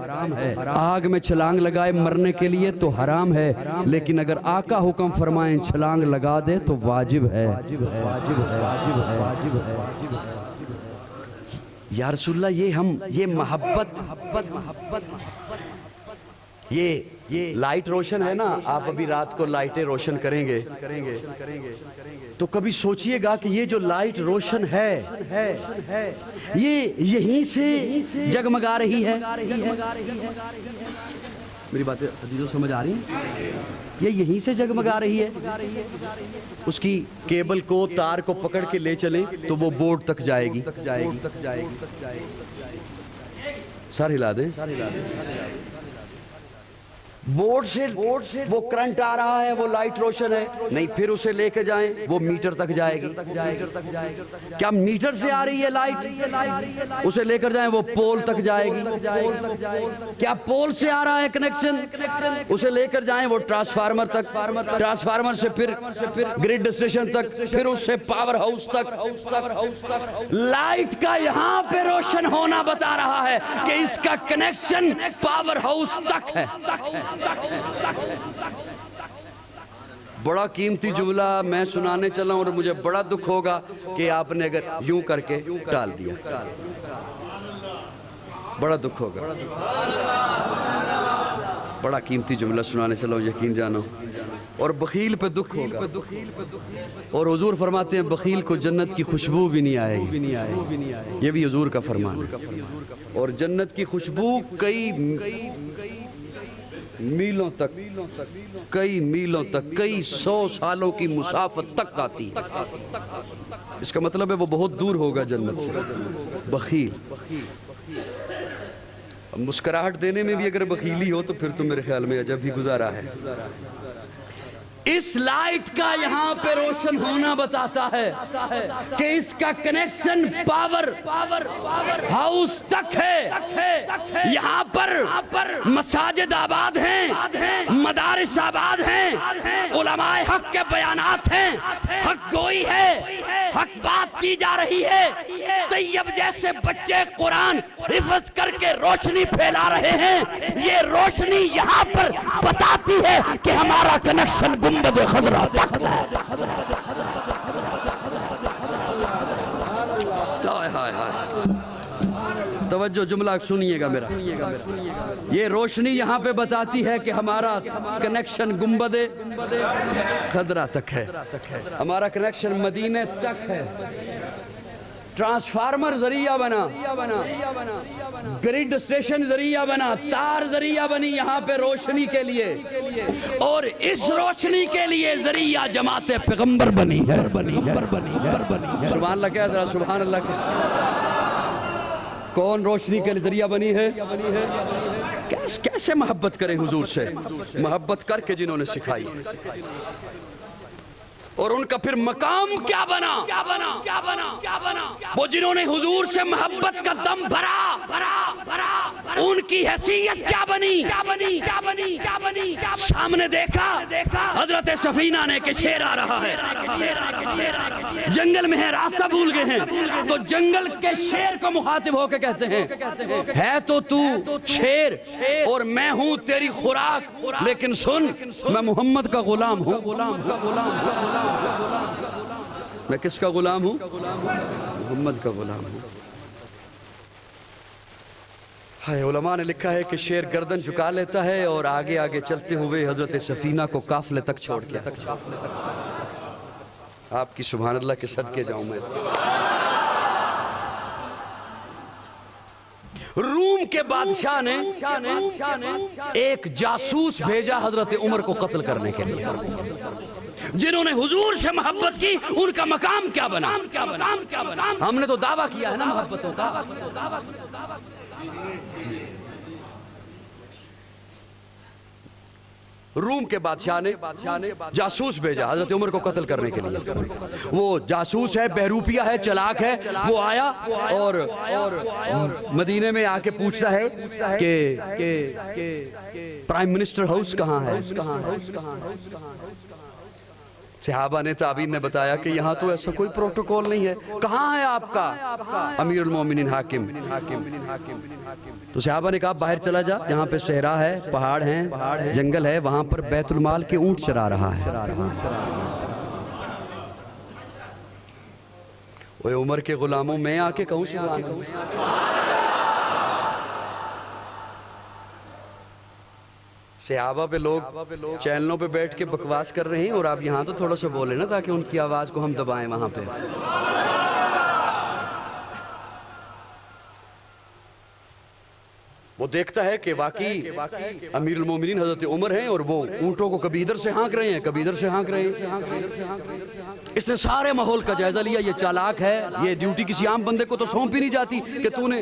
آگ میں چھلانگ لگائے مرنے کے لیے تو حرام ہے، لیکن اگر آقا حکم فرمائیں چھلانگ لگا دے تو واجب ہے۔ یا رسول اللہ، یہ محبت، یہ لائٹ روشن ہے نا، آپ ابھی رات کو لائٹیں روشن کریں گے تو کبھی سوچئے گا کہ یہ جو لائٹ روشن ہے یہ یہیں سے جگمگا رہی ہے۔ میری باتیں عزیزوں سمجھ آ رہی ہیں؟ یہ یہیں سے جگمگا رہی ہے۔ اس کی کیبل کو، تار کو پکڑ کے لے چلیں تو وہ بورڈ تک جائے گی۔ سر ہلا دیں۔ بورڈ سے وہ کرنٹ آ رہا ہے، وہ لائٹ روشن ہے، نہیں پھر اسے لے کے جائیں وہ میٹر تک جائے گی۔ کیا میٹر سے آ رہی ہے لائٹ؟ اسے لے کر جائیں وہ پول تک جائے گی۔ کیا پول سے آ رہا ہے کنیکشن؟ اسے لے کر جائیں وہ ٹرانسفارمر تک، ٹرانسفارمر سے پھر گریڈ اسٹیشن تک، پھر اس سے پاور ہاؤس تک۔ لائٹ کا یہاں پہ روشن ہونا بتا رہا ہے کہ اس کا کنیکشن پاور ہاؤس تک ہے۔ بڑا قیمتی جملہ میں سنانے چلا ہوں اور مجھے بڑا دکھ ہوگا کہ آپ نے اگر یوں کر کے ٹال دیا، بڑا دکھ ہوگا۔ بڑا قیمتی جملہ سنانے چلا ہوں، یقین جانو، اور بخیل پہ دکھ ہوگا۔ اور حضور فرماتے ہیں بخیل کو جنت کی خوشبو بھی نہیں آئے گی، یہ بھی حضور کا فرمان ہے۔ اور جنت کی خوشبو کئی میلوں تک، کئی 100 سالوں کی مسافت تک آتی ہے۔ اس کا مطلب ہے وہ بہت دور ہوگا جنت سے۔ بخیل، مسکراہٹ دینے میں بھی اگر بخیلی ہو تو پھر تو میرے خیال میں عجب ہی گزارا ہے۔ اس لائٹ کا یہاں پہ روشن ہونا بتاتا ہے کہ اس کا کنیکشن پاور ہاؤس تک ہے۔ یہاں پر مساجد آباد ہیں، مدارس آباد ہیں، علماء حق کے بیانات ہیں، حق گوئی ہے، حق بات کی جا رہی ہے۔ طیب جیسے بچے قرآن حفظ کر کے روشنی پھیلا رہے ہیں، یہ روشنی یہاں پر بتاتی ہے کہ ہمارا کنیکشن گنبد خضرا تک ہے۔ توجہ، جملہ سنیے گا میرا۔ یہ روشنی یہاں پہ بتاتی ہے کہ ہمارا کنیکشن گنبد خضرا تک ہے، ہمارا کنیکشن مدینہ تک ہے۔ ٹرانسفارمر ذریعہ بنا، گریڈ اسٹیشن ذریعہ بنا، تار ذریعہ بنی یہاں پہ روشنی کے لیے، اور اس روشنی کے لیے ذریعہ جماعت پیغمبر بنی ہے۔ سبحان اللہ کہہ ذرا، سبحان اللہ کہہ۔ کون روشنی کے ذریعہ بنی ہے؟ کیسے محبت کریں حضور سے؟ محبت کر کے جنہوں نے سکھائی، اور ان کا پھر مقام کیا بنا؟ وہ جنہوں نے حضور سے محبت کا دم بھرا، ان کی حیثیت کیا بنی؟ سامنے دیکھا حضرت سفینہ نے کہ شیر آ رہا ہے، جنگل میں ہے، راستہ بھول گئے ہیں، تو جنگل کے شیر کو مخاطب ہو کے کہتے ہیں ہے تو شیر اور میں ہوں تیری خوراک، لیکن سن میں محمد کا غلام ہوں۔ میں کس کا غلام ہوں؟ محمد کا غلام ہوں۔ ہے علماء نے لکھا ہے کہ شیر گردن جھکا لیتا ہے اور آگے آگے چلتے ہوئے حضرت سفینہ کو قافلے تک چھوڑ کے آپ کی سبحان اللہ کے صدقے جاؤں میں. روم کے بادشاہ نے ایک جاسوس بھیجا حضرت عمر کو قتل کرنے کے لیے. جنہوں نے حضور سے محبت کی ان کا مقام کیا بنا؟ ہم نے تو دعویٰ کیا ہے نا محبتوں کا. روم کے بادشاہ نے جاسوس بھیجا حضرت عمر کو قتل کرنے کے لیے. وہ جاسوس ہے، بہروپیہ ہے، چلاک ہے. وہ آیا اور مدینے میں آ کے پوچھتا ہے کہ پرائم منسٹر ہاؤس کہاں ہے. صحابہ نے تابعین نے بتایا کہ یہاں تو ایسا کوئی پروٹوکول نہیں ہے. کہاں ہے آپ کا امیر المومنین حاکم؟ تو صحابہ نے کہا باہر چلا جا، جہاں پہ صحرا ہے، پہاڑ ہیں، جنگل ہے، وہاں پر بیت المال کے اونٹ چرا رہا ہے. وہ عمر کے غلاموں میں آ کے کہوں سبحان اللہ. صحابہ پہ لوگ چینلوں پہ بیٹھ کے بکواس کر رہے ہیں اور آپ یہاں تو تھوڑا سا بولیں نا تاکہ ان کی آواز کو ہم دبائیں وہاں پہ. وہ دیکھتا ہے کہ واقعی امیر المومنین حضرت عمر ہیں اور وہ اونٹوں کو کبھی ادھر سے ہانک رہے ہیں، کبھی ادھر سے ہانک رہے ہیں. اس نے سارے ماحول کا جائزہ لیا. یہ چالاک ہے، یہ ڈیوٹی کسی عام بندے کو تو سونپی نہیں جاتی کہ تو نے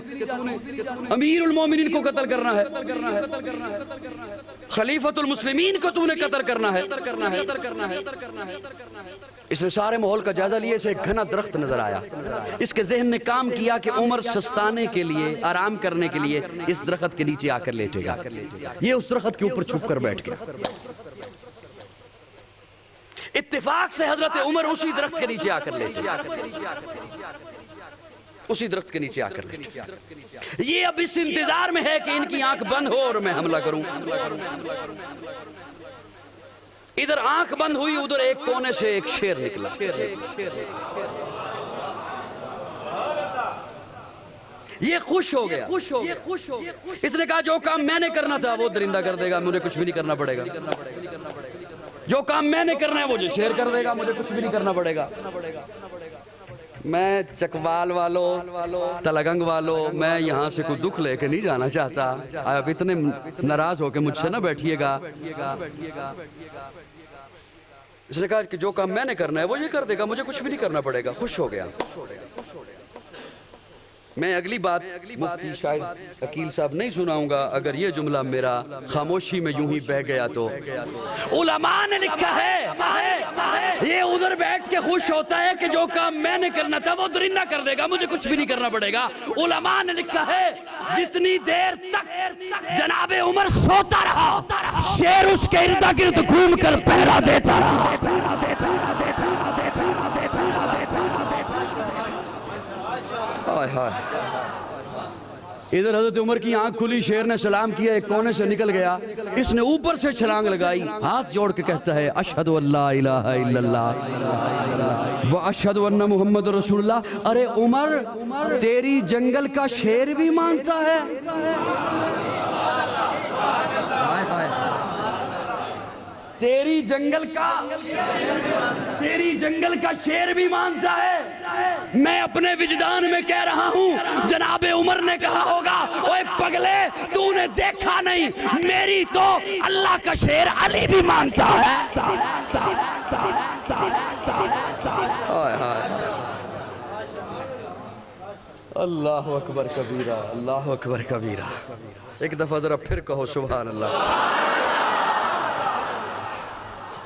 امیر المومنین کو قتل کرنا ہے، خلیفۃ المسلمین کو تو نے قتل کرنا ہے. اس نے سارے ماحول کا جائزہ لیا. اسے ایک گھنا درخت نظر آیا. اس کے ذہن نے کام کیا کہ عمر سستانے کے لیے، آرام کرنے کے لیے اس درخت کے نیچے آ کر لیٹے گا. یہ اس درخت کے اوپر چھپ کر بیٹھ گیا. اتفاق سے حضرت عمر اسی درخت کے نیچے آ کر لیٹے. اسی درخت کے نیچے آ کر لیٹے. یہ اب اس انتظار میں ہے کہ ان کی آنکھ بند ہو اور میں حملہ کروں. ادھر آنکھ بند ہوئی، ادھر ایک کونے سے ایک شیر نکلا. یہ خوش ہو گیا. اس نے کہا جو کام میں نے کرنا تھا وہ درندہ کر دے گا، مجھے کچھ بھی نہیں کرنا پڑے گا. جو کام میں نے کرنا ہے وہ شیر کر دے گا، مجھے کچھ بھی نہیں کرنا پڑے گا. میں چکوال والوں، تلگنگ والوں، میں یہاں سے کوئی دکھ لے کے نہیں جانا چاہتا. آپ اتنے ناراض ہو کے مجھ سے نہ بیٹھیے گا. اس نے کہا کہ جو کام میں نے کرنا ہے وہ یہ کر دے گا، مجھے کچھ بھی نہیں کرنا پڑے گا. خوش ہو گیا. میں اگلی بات مفتی شاید عقیل صاحب نہیں سناؤں گا اگر یہ جملہ میرا خاموشی میں یوں ہی بہ گیا تو. علماء نے لکھا ہے یہ ادھر بیٹھ کے خوش ہوتا ہے کہ جو کام میں نے کرنا تھا وہ درندہ کر دے گا، مجھے کچھ بھی نہیں کرنا پڑے گا. علماء نے لکھا ہے جتنی دیر تک جناب عمر سوتا رہا، شیر اس کے ارد گرد گھوم کر پہرا دیتا رہا. ادھر حضرت عمر کی آنکھ کھلی، شیر نے سلام کیا، ایک کونے سے نکل گیا. اس نے اوپر سے چھلانگ لگائی، ہاتھ جوڑ کے کہتا ہے اشہد ان لا الہ الا اللہ واشہد ان محمد رسول اللہ. ارے عمر، تیری جنگل کا شیر بھی مانتا ہے. تیری جنگل کا شیر بھی مانتا ہے. میں اپنے وجدان میں کہہ رہا ہوں جناب عمر نے کہا ہوگا اوے پگلے تو نے دیکھا نہیں، میری تو اللہ کا شیر علی بھی مانتا ہے. اللہ اکبر کبیرہ، اللہ اکبر کبیرہ. ایک دفعہ ذرا پھر کہو سبحان اللہ.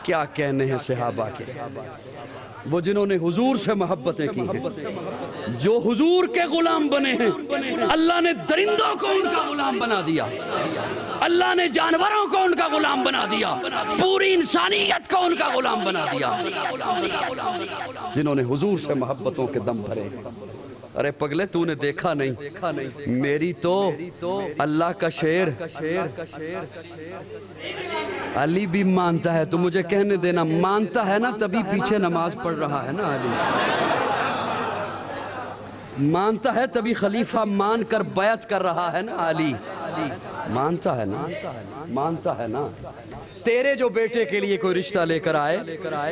کیا کہنے ہیں صحابہ کے، وہ جنہوں نے حضور سے محبتیں کی ہیں، جو حضور کے غلام بنے ہیں. اللہ نے درندوں کو ان کا غلام بنا دیا، اللہ نے جانوروں کو ان کا غلام بنا دیا، پوری انسانیت کو ان کا غلام بنا دیا، جنہوں نے حضور سے محبتوں کے دم بھرے. ارے پگلے تو نے دیکھا نہیں، میری تو اللہ کا شیر علی بھی مانتا ہے. تو مجھے کہنے دینا، مانتا ہے نا تبھی پیچھے نماز پڑھ رہا ہے نا علی. مانتا ہے تبھی خلیفہ مان کر بیعت کر رہا ہے نا علی، مانتا ہے نا، مانتا ہے نا۔ تیرے جو بیٹے کے لیے کوئی رشتہ لے کر آئے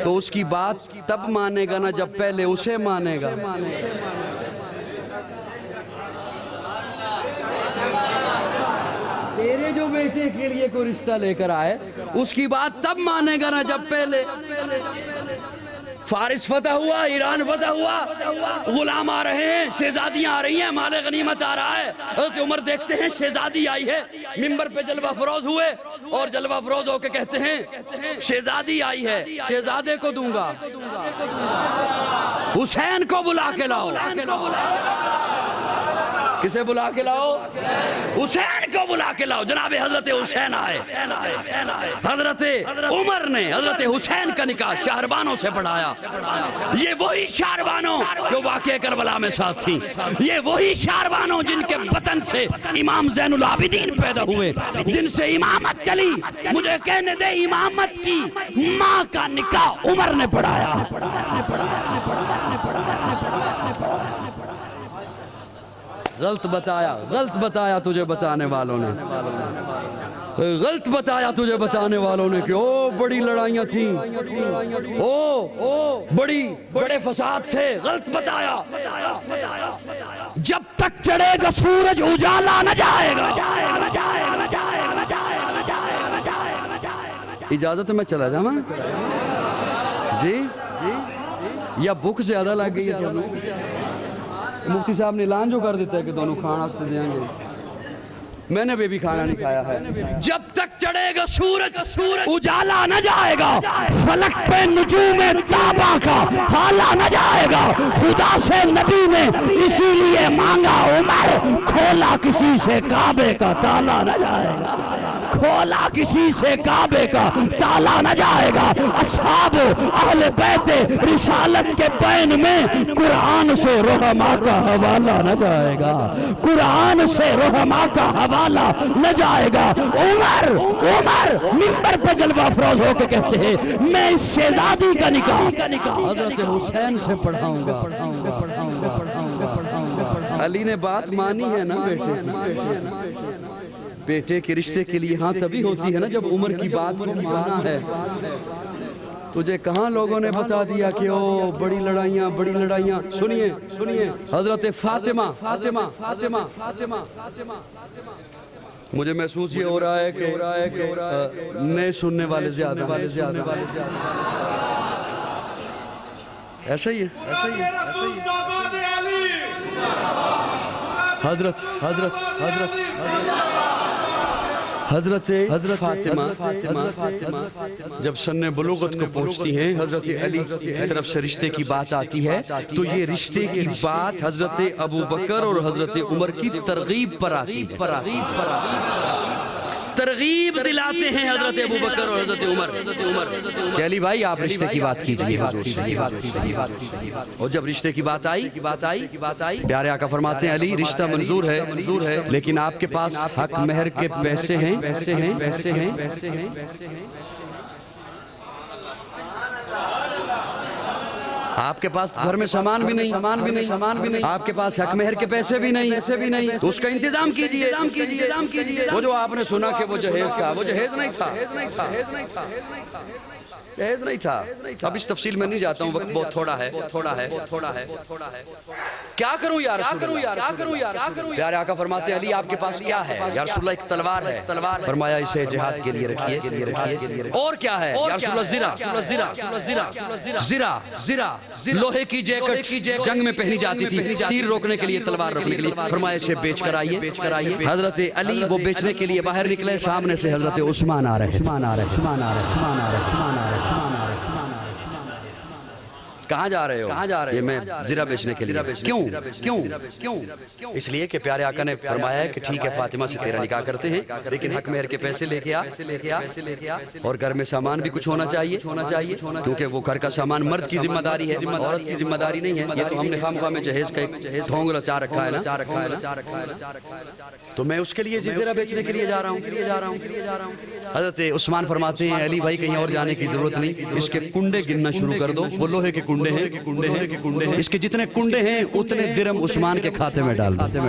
تو اس کی بات تب مانے گا نا جب پہلے اسے مانے گا۔ تیرے جو بیٹے کے لیے کوئی رشتہ لے کر آئے اس کی بات تب مانے گا نا جب پہلے۔ فارس فتح ہوا، ایران فتح ہوا، غلام آ رہے ہیں، شہزادیاں آ رہی ہیں، مال غنیمت آ رہا ہے۔ حضرت عمر دیکھتے ہیں شہزادی آئی ہے، منبر پہ جلوہ فروز ہوئے اور جلوہ فروز ہو کے کہتے ہیں شہزادی آئی ہے، شہزادے کو دوں گا، حسین کو بلا کے لاؤ۔ کسے بلا کے لاؤ؟ حسین کو بلا کے لاؤ۔ جناب حضرت حسین آئے۔ حضرت عمر نے حضرت حسین کا نکاح شہربانوں سے پڑھایا۔ یہ وہی شہربانوں جو واقعہ کربلا میں ساتھ تھیں، یہ وہی شہربانوں جن کے بطن سے امام زین العابدین پیدا ہوئے، جن سے امامت چلی۔ مجھے کہنے دے امامت کی ماں کا نکاح عمر نے پڑھایا۔ غلط بتایا، غلط بتایا تجھے بتانے والوں نے، غلط بتایا تجھے بتانے والوں نے کہ او بڑی لڑائیاں تھیں، او بڑے فساد تھے۔ غلط بتایا۔ جب تک چڑھے گا سورج اجالا نہ جائے گا۔ اجازت میں چلا جاؤں جی؟ یا بھوک زیادہ لگ گئی ہے؟ مفتی صاحب نے اعلان جو کر دیتا ہے کہ دونوں کھانا سے دیں گے، میں نے بھی کھانا نہیں کھایا ہے۔ جب تک چڑھے گا سورج اجالا نہ جائے گا، فلک پہ نجوم تابا کا حالا نہ جائے گا۔ خدا سے نبی نے اسی لیے مانگا عمر، کھولا کسی سے کعبے کا تالا نہ جائے گا، کھولا کسی سے کعبے کا تالا نہ جائے گا۔ اصحاب اہل بیت رسالت کے بین میں قرآن سے رحماء کا حوالہ نہ جائے گا، قرآن سے رحماء کا حوالہ نہ جائے گا۔ عمر منبر پہ جلوہ افروز ہو کے کہتے ہیں میں اس شہزادی کا نکاح حضرت حسین سے پڑھاؤں گا۔ علی نے بات مانی ہے نا بیٹے کے رشتے کے لیے، ہاں تبھی ہوتی ہے نا جب عمر کی بات کو مانا ہے۔ تجھے کہاں لوگوں نے بتا دیا کہ او بڑی لڑائیاں بڑی لڑائیاں۔ سنیے حضرت فاطمہ، مجھے محسوس یہ ہو رہا ہے کہ نئے سننے والے زیادہ ایسا ہی ہے۔ حضرت فاطمہ جب سن بلوغت کو پہنچتی ہیں، حضرت علی کی طرف سے رشتے کی بات آتی ہے تو یہ رشتے کی بات حضرت ابوبکر اور حضرت عمر کی ترغیب پر آتی ہے۔ ترغیب دلاتے ہیں حضرت ابوبکر اور حضرت عمر کہ علی بھائی آپ رشتے کی بات کیجئے حضور سے۔ اور جب رشتے کی بات آئی پیارے آقا فرماتے ہیں علی رشتہ منظور ہے لیکن آپ کے پاس حق مہر کے پیسے ہیں۔ آپ کے پاس گھر میں سامان بھی نہیں، آپ کے پاس حق مہر کے پیسے بھی نہیں، تو اس کا انتظام کیجئے۔ وہ جو آپ نے سنا کہ وہ جہیز کا، وہ جہیز نہیں تھا، جہیز نہیں تھا۔ اب اس تفصیل میں نہیں جاتا ہوں، وقت بہت تھوڑا ہے۔ کیا کروں یا رسول اللہ؟ پیارے آقا فرماتے ہیں علی آپ کے پاس کیا ہے؟ یا رسول اللہ ایک تلوار ہے۔ فرمایا اسے جہاد کے لیے رکھیے۔ اور کیا ہے؟ یا رسول اللہ زرہ، لوہے کی جیکٹ جنگ میں پہنی جاتی تھی، تیر روکنے کے لیے، تلوار روکنے کے لیے۔ فرمایا اسے بیچ کر آئیے۔ حضرت علی وہ بیچنے کے لیے باہر نکلے، سامنے سے حضرت عثمان آ رہے۔ کہاں جا رہے ہو؟ یہ میں زرہ بیچنے کے لیے۔ کیوں؟ اس لیے کہ پیارے آقا نے فرمایا ہے کہ ٹھیک ہے فاطمہ سے تیرا نکاح کرتے ہیں لیکن حق مہر کے پیسے لے کے آ، اور گھر میں سامان بھی کچھ ہونا چاہیے کیونکہ وہ گھر کا سامان مرد کی ذمہ داری ہے، عورت کی ذمہ داری نہیں ہے۔ یہ تو ہم نے خواہ میں جہیز کا ایک ڈھونگ رچا رکھا ہے نا، تو میں اس کے لیے زرہ بیچنے کے لیے جا رہا ہوں۔ حضرت عثمان فرماتے ہیں علی بھائی کہیں اور جانے کی ضرورت نہیں، اس کے کنڈے گننا شروع کر دو۔ وہ لوہے کے کنڈے ہیں، اس کے جتنے کنڈے ہیں اتنے درہم عثمان کے کھاتے میں ڈال دیں۔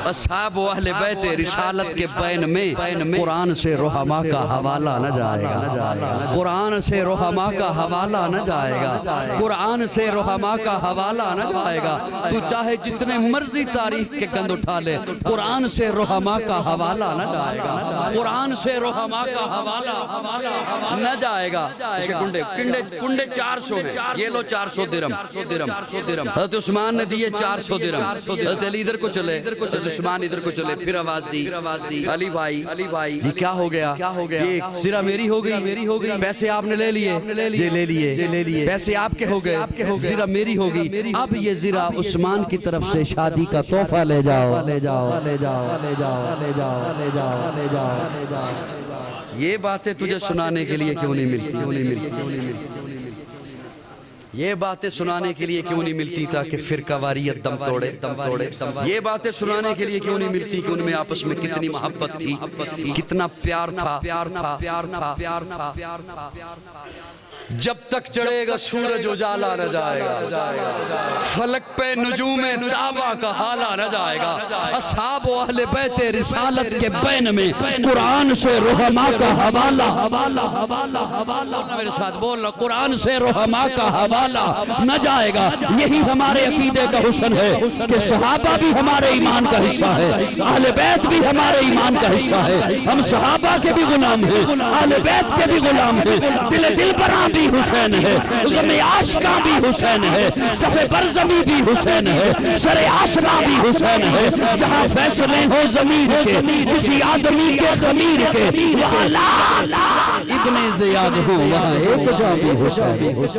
اصحاب و اہل بیت رسالت کے بین میں قرآن سے رحماء کا حوالہ نہ جائے گا، قرآن سے رحماء کا حوالہ نہ جائے گا، قرآن سے رحماء کا حوالہ نہ جائے گا۔ تو چاہے جتنے مرضی تاریخ کے گند اٹھا لے، قرآن سے رحماء کا حوالہ نہ جائے گا، قرآن سے رحماء کا حوالہ نہ جائے گا۔ اس کے کنڈے 400 ہیں، یہ لو 400 درہم۔ حضرت عثمان نے دیے 400 درہم، حضرت علی ادھر کو چلے، حضرت عثمان ادھر کو چلے، پھر آواز دی علی بھائی یہ کیا ہو گیا؟ یہ زرہ میری ہو گئی، پیسے آپ نے لے لیے، یہ لے لیے، پیسے آپ کے ہو گئے، زرہ میری ہوگی، اب یہ زرہ عثمان کی طرف سے شادی کا تحفہ لے جاؤ۔ یہ باتیں تجھے سنانے کے لیے کیوں نہیں ملتی؟ یہ باتیں سنانے کے لیے کیوں نہیں ملتی تاکہ فرقہ واریت دم توڑے؟ یہ باتیں سنانے کے لیے کیوں نہیں ملتی کہ ان میں آپس میں کتنی محبت تھی، کتنا پیار تھا۔ جب تک چڑھے گا سورج اجالا نہ جائے گا، فلک پہ نجوم تابہ کا حالہ نہ جائے گا۔ اصحاب و اہل بیت رسالت کے بین میں قرآن سے رحماء کا حوالہ، میرے ساتھ بولنا، قرآن سے رحماء کا حوالہ نہ جائے گا۔ یہی ہمارے عقیدے کا حسن ہے کہ صحابہ بھی ہمارے ایمان کا حصہ ہے، اہل بیت بھی ہمارے ایمان کا حصہ ہے۔ ہم صحابہ کے بھی غلام ہیں، اہل بیت کے بھی غلام ہیں، دل براں بھی حسین ہے، غم عاشقاں بھی حسین ہے، صف برزمی بھی حسین ہے، سر آسماں بھی حسین ہے۔ جہاں فیصلے ہو ضمیر کے کسی آدمی کے خمیر کے، وہاں لا ابن زیاد ہو، وہاں ایک جاں بھی حسین ہے۔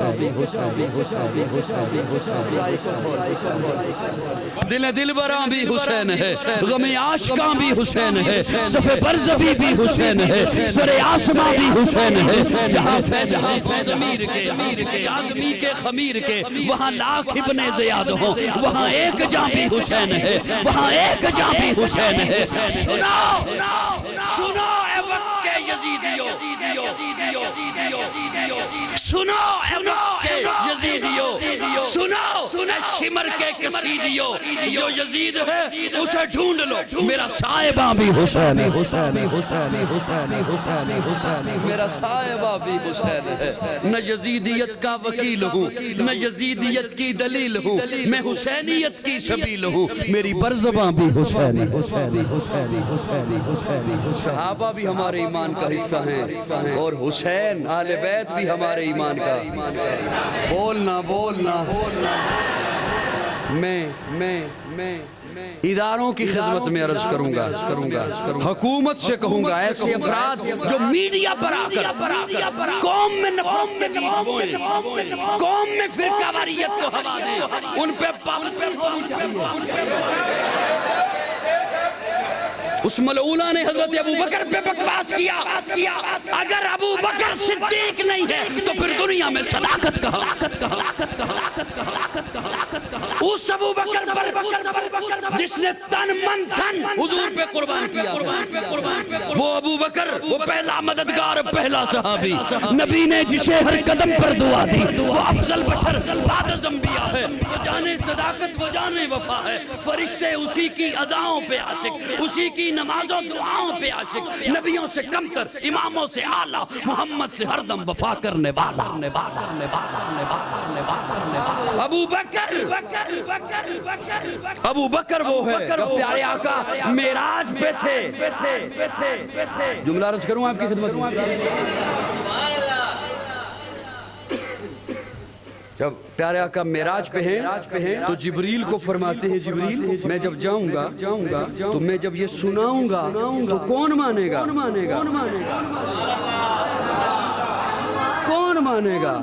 دل براں بھی حسین ہے، غم عاشقاں بھی حسین ہے، صف برزمی بھی حسین ہے، سر آسماں بھی حسین ہے۔ جہاں فیصلے ہو ضمیر کے کسی آدمی کے خمیر کے، وہاں لاکھ ابن زیاد ہو، وہاں ایک جاں بھی حسین ہے، وہاں ایک جاں بھی حسین ہے۔ سنو اے وقت کے یزیدیو، سنو اے وقت کے یزیدیو، سنو اے شمر کے کسیدیو، جو یزید ہے اسے ڈھونڈ لو، میرا صاحبہ بھی حسین ہے، میرا صاحبہ بھی حسین ہے۔ نہ یزیدیت کا وکیل ہوں، نہ یزیدیت کی دلیل ہوں، میں حسینیت کی سبیل ہوں، میری برزباں بھی حسین ہے۔ صحابہ بھی ہمارے ایمان کا حصہ ہیں، اور حسین اہل بیت بھی ہمارے ایمان کا۔ بولنا میں اداروں کی خدمت میں عرض کروں گا، حکومت سے کہوں گا، ایسے افراد جو میڈیا پر آ کر قوم میں نفرت کے بیج بوئیں، قوم میں فرقہ واریت کو ہوا دیں، ان پہ پابندی ہونی چاہیے۔ اس ملعونہ نے حضرت ابو بکر پہ بکواس کیا، اگر ابو بکر صدیق نہیں ہے تو پھر دنیا میں صداقت کہاں؟ اس ابو بکر پر جس نے تن من دھن حضور پہ قربان کیا، وہ ابو بکر، وہ پہلا مددگار، پہلا صحابی، نبی نے جسے ہر قدم پر دعا دی، وہ افضل بشر بعد از انبیاء ہے، وہ جانے صداقت، وہ جانے وفا ہے، فرشتے اسی کی اداؤں پہ عاشق، اسی کی نمازوں دعاؤں پہ عاشق، نبیوں سے کمتر، اماموں سے اعلیٰ، محمد سے ہر دم وفا کرنے والا ابو بکر وہ ہے جو پیارے آقا معراج پہ تھے۔ جملہ عرض کروں آپ کی خدمت میں، جب پیارے آقا معراج پہ ہیں تو جبریل کو فرماتے ہیں، جبریل میں جب جاؤں گا تو میں جب یہ سناؤں گا تو کون مانے گا؟ کون مانے گا؟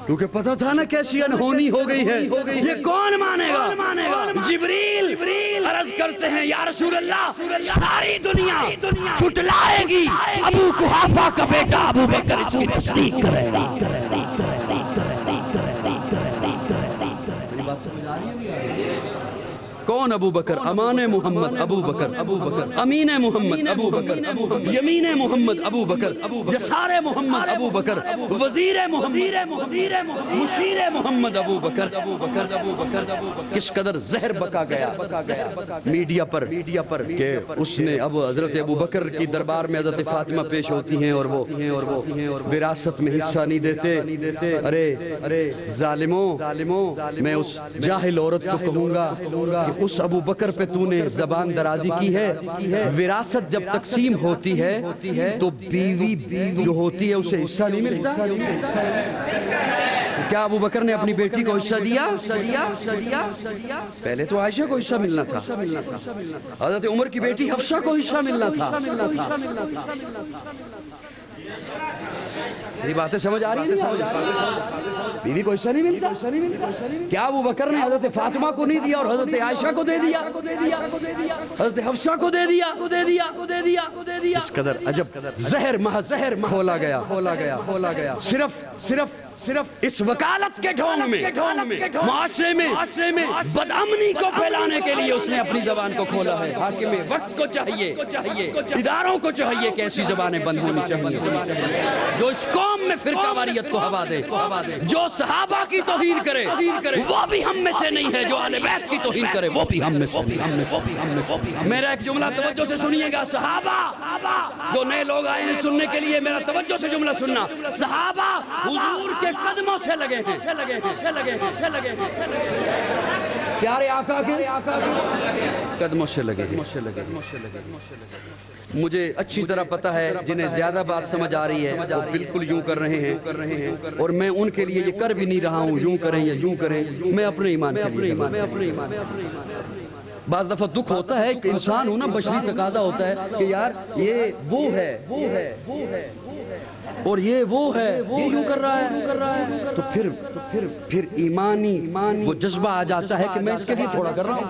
کیونکہ پتہ تھا نا کیسی انہونی ہو گئی ہے، یہ کون مانے گا؟ جبریل عرض کرتے ہیں، یا رسول اللہ، ساری دنیا چھٹلائے گی، ابو قحافہ کا بیٹا ابو بکر اس کی تصدیق کرے گا۔ کون ابو بکر؟ امان محمد ابو بکر، امین محمد ابو بکر، یمین محمد ابو بکر، یسار محمد ابو بکر، وزیر محمد، مشیر محمد ابو بکر۔ کس قدر زہر بکا گیا میڈیا پر کہ اس نے حضرت ابو بکر کی دربار میں حضرت فاطمہ پیش ہوتی ہیں اور وہ وراثت میں حصہ نہیں دیتے۔ ارے ظالموں، میں اس جاہل عورت کو کہوں گا کہ اس ابو بکر پہ تو نے زبان درازی کی ہے۔ وراثت جب تقسیم ہوتی ہے تو بیوی جو ہوتی ہے اسے حصہ نہیں ملتا۔ کیا ابو بکر نے اپنی بیٹی کو حصہ دیا؟ پہلے تو عائشہ کو حصہ ملنا تھا، حضرت عمر کی بیٹی حفصہ کو حصہ ملنا تھا۔ یہ باتیں سمجھ آ رہی ہیں؟ بیوی کو حصہ نہیں ملتا۔ کیا ابو بکر نے حضرت فاطمہ کو نہیں دیا اور حضرت عائشہ کو دے دیا، حضرت حفصہ کو دے دیا؟ اس قدر عجب زہر محض کھولا گیا صرف اس وکالت کے ڈھونگ میں معاشرے میں بدامنی کو پھیلانے کے لیے اس نے اپنی زبان کو کھولا ہے۔ حاکم وقت کو چاہیے، اداروں کو چاہیے کہ ایسی زبانیں بند ہونی چاہیے جو اس قوم میں فرقہ واریت کو ہوا دے، جو صحابہ کی توہین کرے وہ بھی ہم میں سے نہیں ہے، جو اہل بیت کی توہین کرے وہ بھی ہم میں سے نہیں۔ میرا ایک جملہ توجہ سے سنیے گا، صحابہ جو نئے لوگ آئے ہیں سننے کے لیے میرا توجہ سے جملہ سننا، صحابہ حضور کے قدموں سے لگے ہیں، پیارے آقا کے قدموں سے لگے ہیں۔ مجھے اچھی طرح پتہ ہے جنہیں زیادہ بات سمجھ آ رہی ہے وہ بالکل یوں کر رہے ہیں اور میں ان کے لیے یہ کر بھی نہیں رہا ہوں یوں کریں یا یوں کریں، میں اپنے ایمان کے لیے۔ بعض دفعہ دکھ ہوتا ہے کہ انسان ہونا بشری تقاضا ہوتا ہے کہ یار یہ وہ ہے اور یہ وہ ہے، یہ یوں کر رہا ہے، تو پھر ایمانی وہ جذبہ آ جاتا ہے کہ میں اس کے لیے تھوڑا کر رہا ہوں۔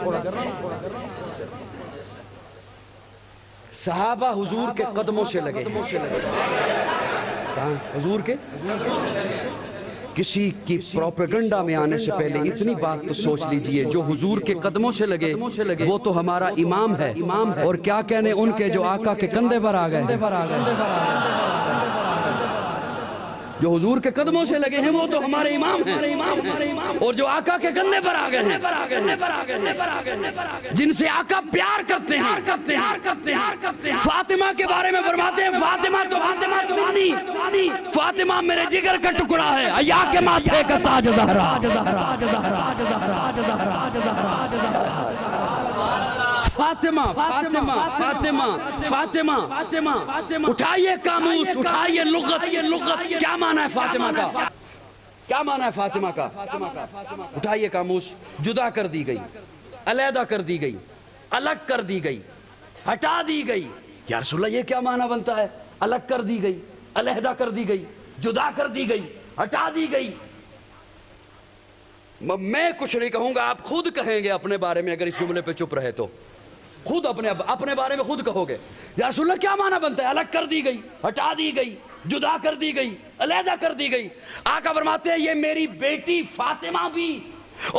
صحابہ حضور کے قدموں سے لگے، حضور کے کسی کی پروپیگنڈا میں آنے سے پہلے اتنی بات تو سوچ لیجئے، جو حضور کے قدموں سے لگے وہ تو ہمارا امام ہے، اور کیا کہنے ان کے جو آقا کے کندھے پر آ گئے۔ جو حضور کے قدموں سے لگے ہیں وہ تو ہمارے امام ہیں، اور جو آقا کے کندھے پر آ گئے ہیں، جن سے آقا پیار کرتے ہیں۔ فاطمہ کے بارے میں فرماتے ہیں فاطمہ تو فاطمہ میرے جگر کا ٹکڑا ہے، عیا کے ماتھے کا تاج زہرا۔ فاطمہ اٹھائیے قاموس، اٹھائیے لغت، کیا معنی ہے فاطمہ کا؟ کیا معنی ہے فاطمہ کا؟ اٹھائیے قاموس۔ جدا کر دی گئی، علیحدہ کر دی گئی، الگ کر دی گئی، ہٹا دی گئی۔ یا رسول اللہ یہ کیا معنی بنتا ہے؟ الگ کر دی گئی، علیحدہ کر دی گئی، جدا کر دی گئی، ہٹا دی گئی۔ میں کچھ نہیں کہوں گا، آپ خود کہیں گے اپنے بارے میں اگر اس جملے پہ چپ رہے تو، خود اپنے بارے میں خود کہو گے یا رسول اللہ کیا معنی بنتا ہے؟ الگ کر دی گئی، ہٹا دی گئی، جدا کر دی گئی، علیحدہ کر دی گئی۔ آقا فرماتے ہیں یہ میری بیٹی فاطمہ بھی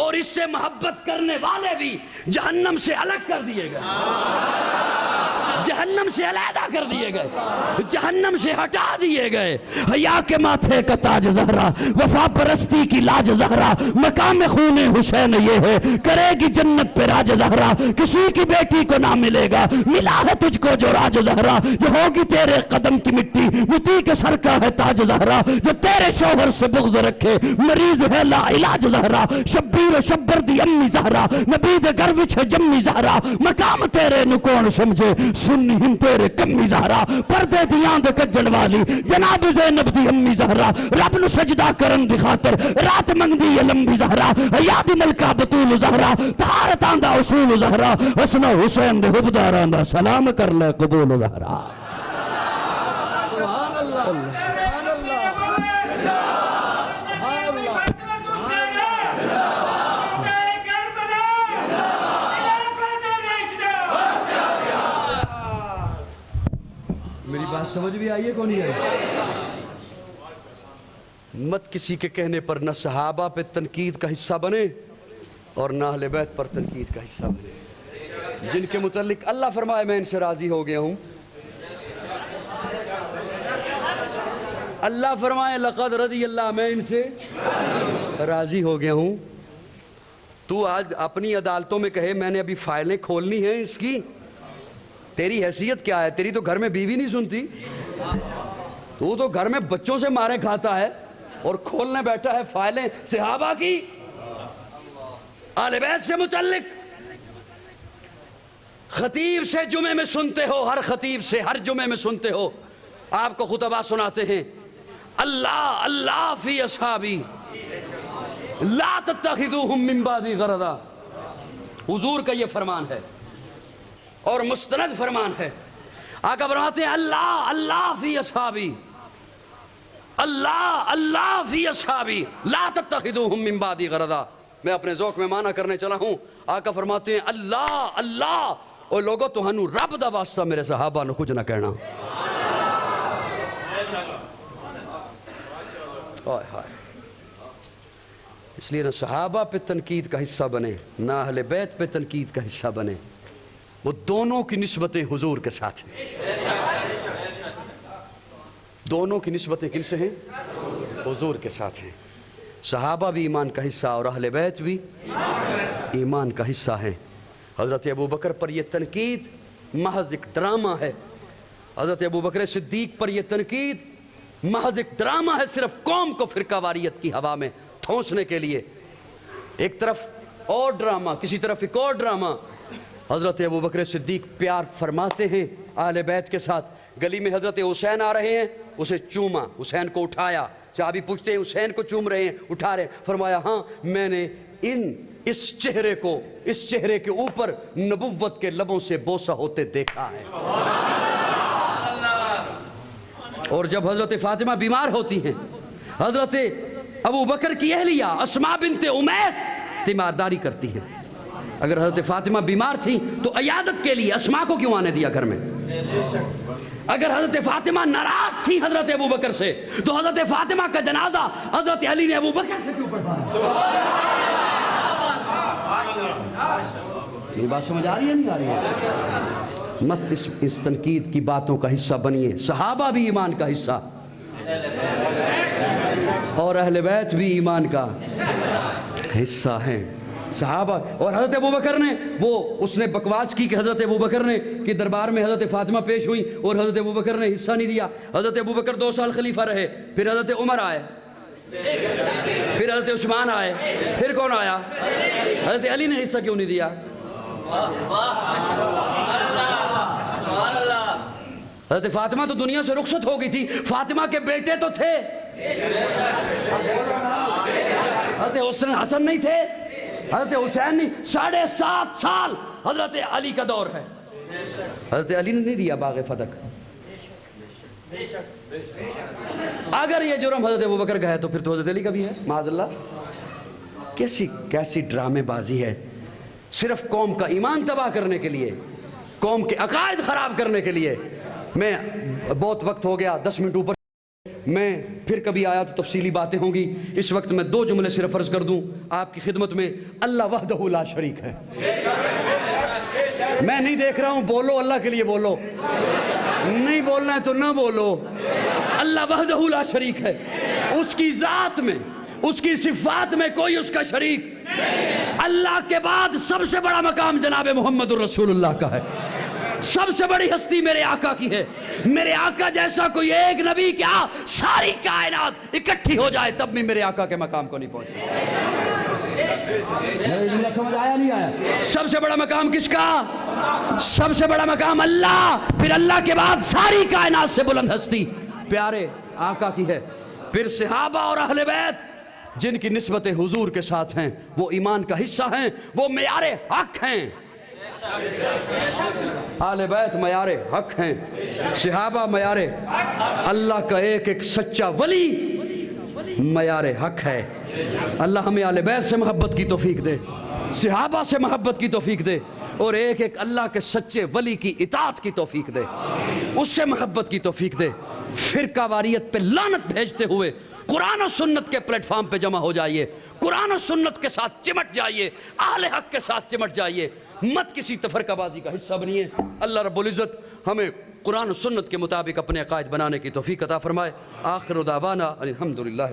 اور اس سے محبت کرنے والے بھی جہنم سے الگ کر دیے گئے، جہنم سے علیحدہ کر دیے گئے، جہنم سے ہٹا دیے گئے۔ حیا کے ماتھے کا تاج زہرا، وفا پرستی کی لاج زہرا، مقام خون حسین یہ ہے، کرے گی جنت پہ راج زہرا، کسی کی بیٹی کو نہ ملے گا ملا ہے تجھ کو جو راج زہرا، جو ہوگی تیرے قدم کی مٹی مٹی کے سر کا ہے تاج زہرا، جو تیرے شوہر سے بغض رکھے مریض ہے لا علاج زہرا، شبیر و شبر دی امی زہرا، نبی دے گھر وچ ہے جمی زہرا، مقام تیرے نو کون سمجھے سنی ہم تیرے کمی زہرا، پردے دیاں دے کجن والی جناب زینب دی امی زہرا، رب نو سجدہ کرن دی خاطر رات منگدی ہے لمبی زہرا، حیا دی ملکہ بطول زہرا، طہارتاں دا اصول زہرا، حسن و حسین دے حبداراں دا سلام کر لے قبول زہرا۔ سبحان اللہ، میری بات سمجھ بھی آئیے کون نہیں آئی؟ مت کسی کے کہنے پر نہ صحابہ پہ تنقید کا حصہ بنے اور نہ اہل بیت پر تنقید کا حصہ بنے، جن کے متعلق اللہ فرمائے میں ان سے راضی ہو گیا ہوں۔ اللہ فرمائے لقد رضی اللہ، میں ان سے راضی ہو گیا ہوں۔ تو آج اپنی عدالتوں میں کہے میں نے ابھی فائلیں کھولنی ہیں اس کی، تیری حیثیت کیا ہے؟ تیری تو گھر میں بیوی نہیں سنتی، تو گھر میں بچوں سے مارے کھاتا ہے اور کھولنے بیٹھا ہے فائلیں صحابہ کی، اہل بیت سے متعلق۔ خطیب سے جمعے میں سنتے ہو، ہر خطیب سے ہر جمعے میں سنتے ہو، آپ کو خطبہ سناتے ہیں اللہ اللہ فی اصحابی لا تتخذوہم من بعدی غرضا۔ حضور کا یہ فرمان ہے اور مستند فرمان ہے۔ آقا فرماتے ہیں اللہ اللہ فی اصحابی، اللہ اللہ فی اصحابی لا تتخذوہم من بعدی غرضا۔ میں اپنے ذوق میں معنی کرنے چلا ہوں، آقا فرماتے ہیں اللہ اللہ، اور لوگوں تو ہنو رب دا واسطہ میرے صحابہ نو کچھ نہ کہنا۔ اس لیے نہ صحابہ پہ تنقید کا حصہ بنے، نہ اہل بیت پہ تنقید کا حصہ بنے، وہ دونوں کی نسبتیں حضور کے ساتھ ہیں۔ دونوں کی نسبتیں کن سے ہیں؟ حضور کے ساتھ ہیں۔ صحابہ بھی ایمان کا حصہ اور اہل بیت بھی ایمان کا حصہ ہیں۔ حضرت ابو بکر پر یہ تنقید محض ایک ڈرامہ ہے، حضرت ابو بکر صدیق پر یہ تنقید محض ایک ڈرامہ ہے، صرف قوم کو فرقہ واریت کی ہوا میں ٹھونسنے کے لیے۔ ایک طرف اور ڈرامہ، کسی طرف ایک اور ڈرامہ۔ حضرت ابو بکر صدیق پیار فرماتے ہیں اہل بیت کے ساتھ۔ گلی میں حضرت حسین آ رہے ہیں، اسے چوما، حسین کو اٹھایا۔ صحابی پوچھتے ہیں حسین کو چوم رہے ہیں، اٹھا رہے، فرمایا ہاں میں نے اس چہرے کے اوپر نبوت کے لبوں سے بوسہ ہوتے دیکھا ہے۔ اور جب حضرت فاطمہ بیمار ہوتی ہیں، حضرت ابو بکر کی اہلیہ اسماء بنت امیس تیمارداری کرتی ہیں۔ اگر حضرت فاطمہ بیمار تھی تو عیادت کے لیے اسماء کو کیوں آنے دیا گھر میں؟ اگر حضرت فاطمہ ناراض تھی حضرت ابو بکر سے تو حضرت فاطمہ کا جنازہ حضرت علی نے ابو بکر سے کیوں پڑھوایا؟ یہ بات سمجھ آ رہی ہے نہیں آ رہی ہے؟ مت اس تنقید کی باتوں کا حصہ بنیے۔ صحابہ بھی ایمان کا حصہ اور اہل بیت بھی ایمان کا حصہ ہیں۔ صحابہ اور حضرت ابو بکر نے اس نے بکواس کی کہ حضرت ابو بکر نے کہ دربار میں حضرت فاطمہ پیش ہوئی اور حضرت ابو بکر نے حصہ نہیں دیا۔ حضرت ابو بکر 2 سال خلیفہ رہے، پھر حضرت عمر آئے، پھر حضرت عثمان آئے، پھر کون آیا؟ حضرت علی نے حصہ کیوں نہیں دیا؟ حضرت فاطمہ تو دنیا سے رخصت ہو گئی تھی، فاطمہ کے بیٹے تو تھے، حضرت حسن نہیں تھے، حضرت حسین نہیں۔ 7.5 سال حضرت علی کا دور ہے، حضرت علی نے نہیں دیا باغ فتح۔ اگر یہ جرم حضرت ابوبکر کا ہے تو پھر تو حضرت علی کا بھی ہے، معاذ اللہ۔ کیسی ڈرامے بازی ہے، صرف قوم کا ایمان تباہ کرنے کے لیے، قوم کے عقائد خراب کرنے کے لیے۔ میں بہت وقت ہو گیا، 10 منٹ اوپر، میں پھر کبھی آیا تو تفصیلی باتیں ہوں گی۔ اس وقت میں 2 جملے صرف عرض کر دوں آپ کی خدمت میں۔ اللہ وحدہ لا شریک ہے، میں نہیں دیکھ رہا ہوں، بولو اللہ کے لیے بولو، نہیں بولنا ہے تو نہ بولو۔ اللہ وحدہ لا شریک ہے، اس کی ذات میں، اس کی صفات میں کوئی اس کا شریک۔ اللہ کے بعد سب سے بڑا مقام جناب محمد الرسول اللہ کا ہے، سب سے بڑی ہستی میرے آقا کی ہے۔ میرے آقا جیسا کوئی ایک نبی کیا ساری کائنات اکٹھی ہو جائے تب بھی میرے آقا کے مقام کو نہیں پہنچے۔ سمجھ آیا نہیں آیا؟ سب سے بڑا مقام کس کا؟ سب سے بڑا مقام اللہ، پھر اللہ کے بعد ساری کائنات سے بلند ہستی پیارے آقا کی ہے، پھر صحابہ اور اہل بیت جن کی نسبت حضور کے ساتھ ہیں، وہ ایمان کا حصہ ہیں، وہ معیار حق ہیں۔ اہل بیت معیار حق ہیں، صحابہ معیار، اللہ کا ایک ایک سچا ولی معیار حق ہے۔ اللہ ہمیں اہل بیت سے محبت کی توفیق دے، صحابہ سے محبت کی توفیق دے، اور ایک ایک اللہ کے سچے ولی کی اطاعت کی توفیق دے، اس سے محبت کی توفیق دے۔ فرقہ واریت پہ لعنت بھیجتے ہوئے قرآن و سنت کے پلیٹ فارم پہ جمع ہو جائیے۔ قرآن و سنت کے ساتھ چمٹ جائیے، اہل حق کے ساتھ چمٹ جائیے، مت کسی تفرقہ بازی کا حصہ بنیے۔ اللہ رب العزت ہمیں قرآن و سنت کے مطابق اپنے عقائد بنانے کی توفیق عطا فرمائے۔ آخر دعوانا الحمدللہ۔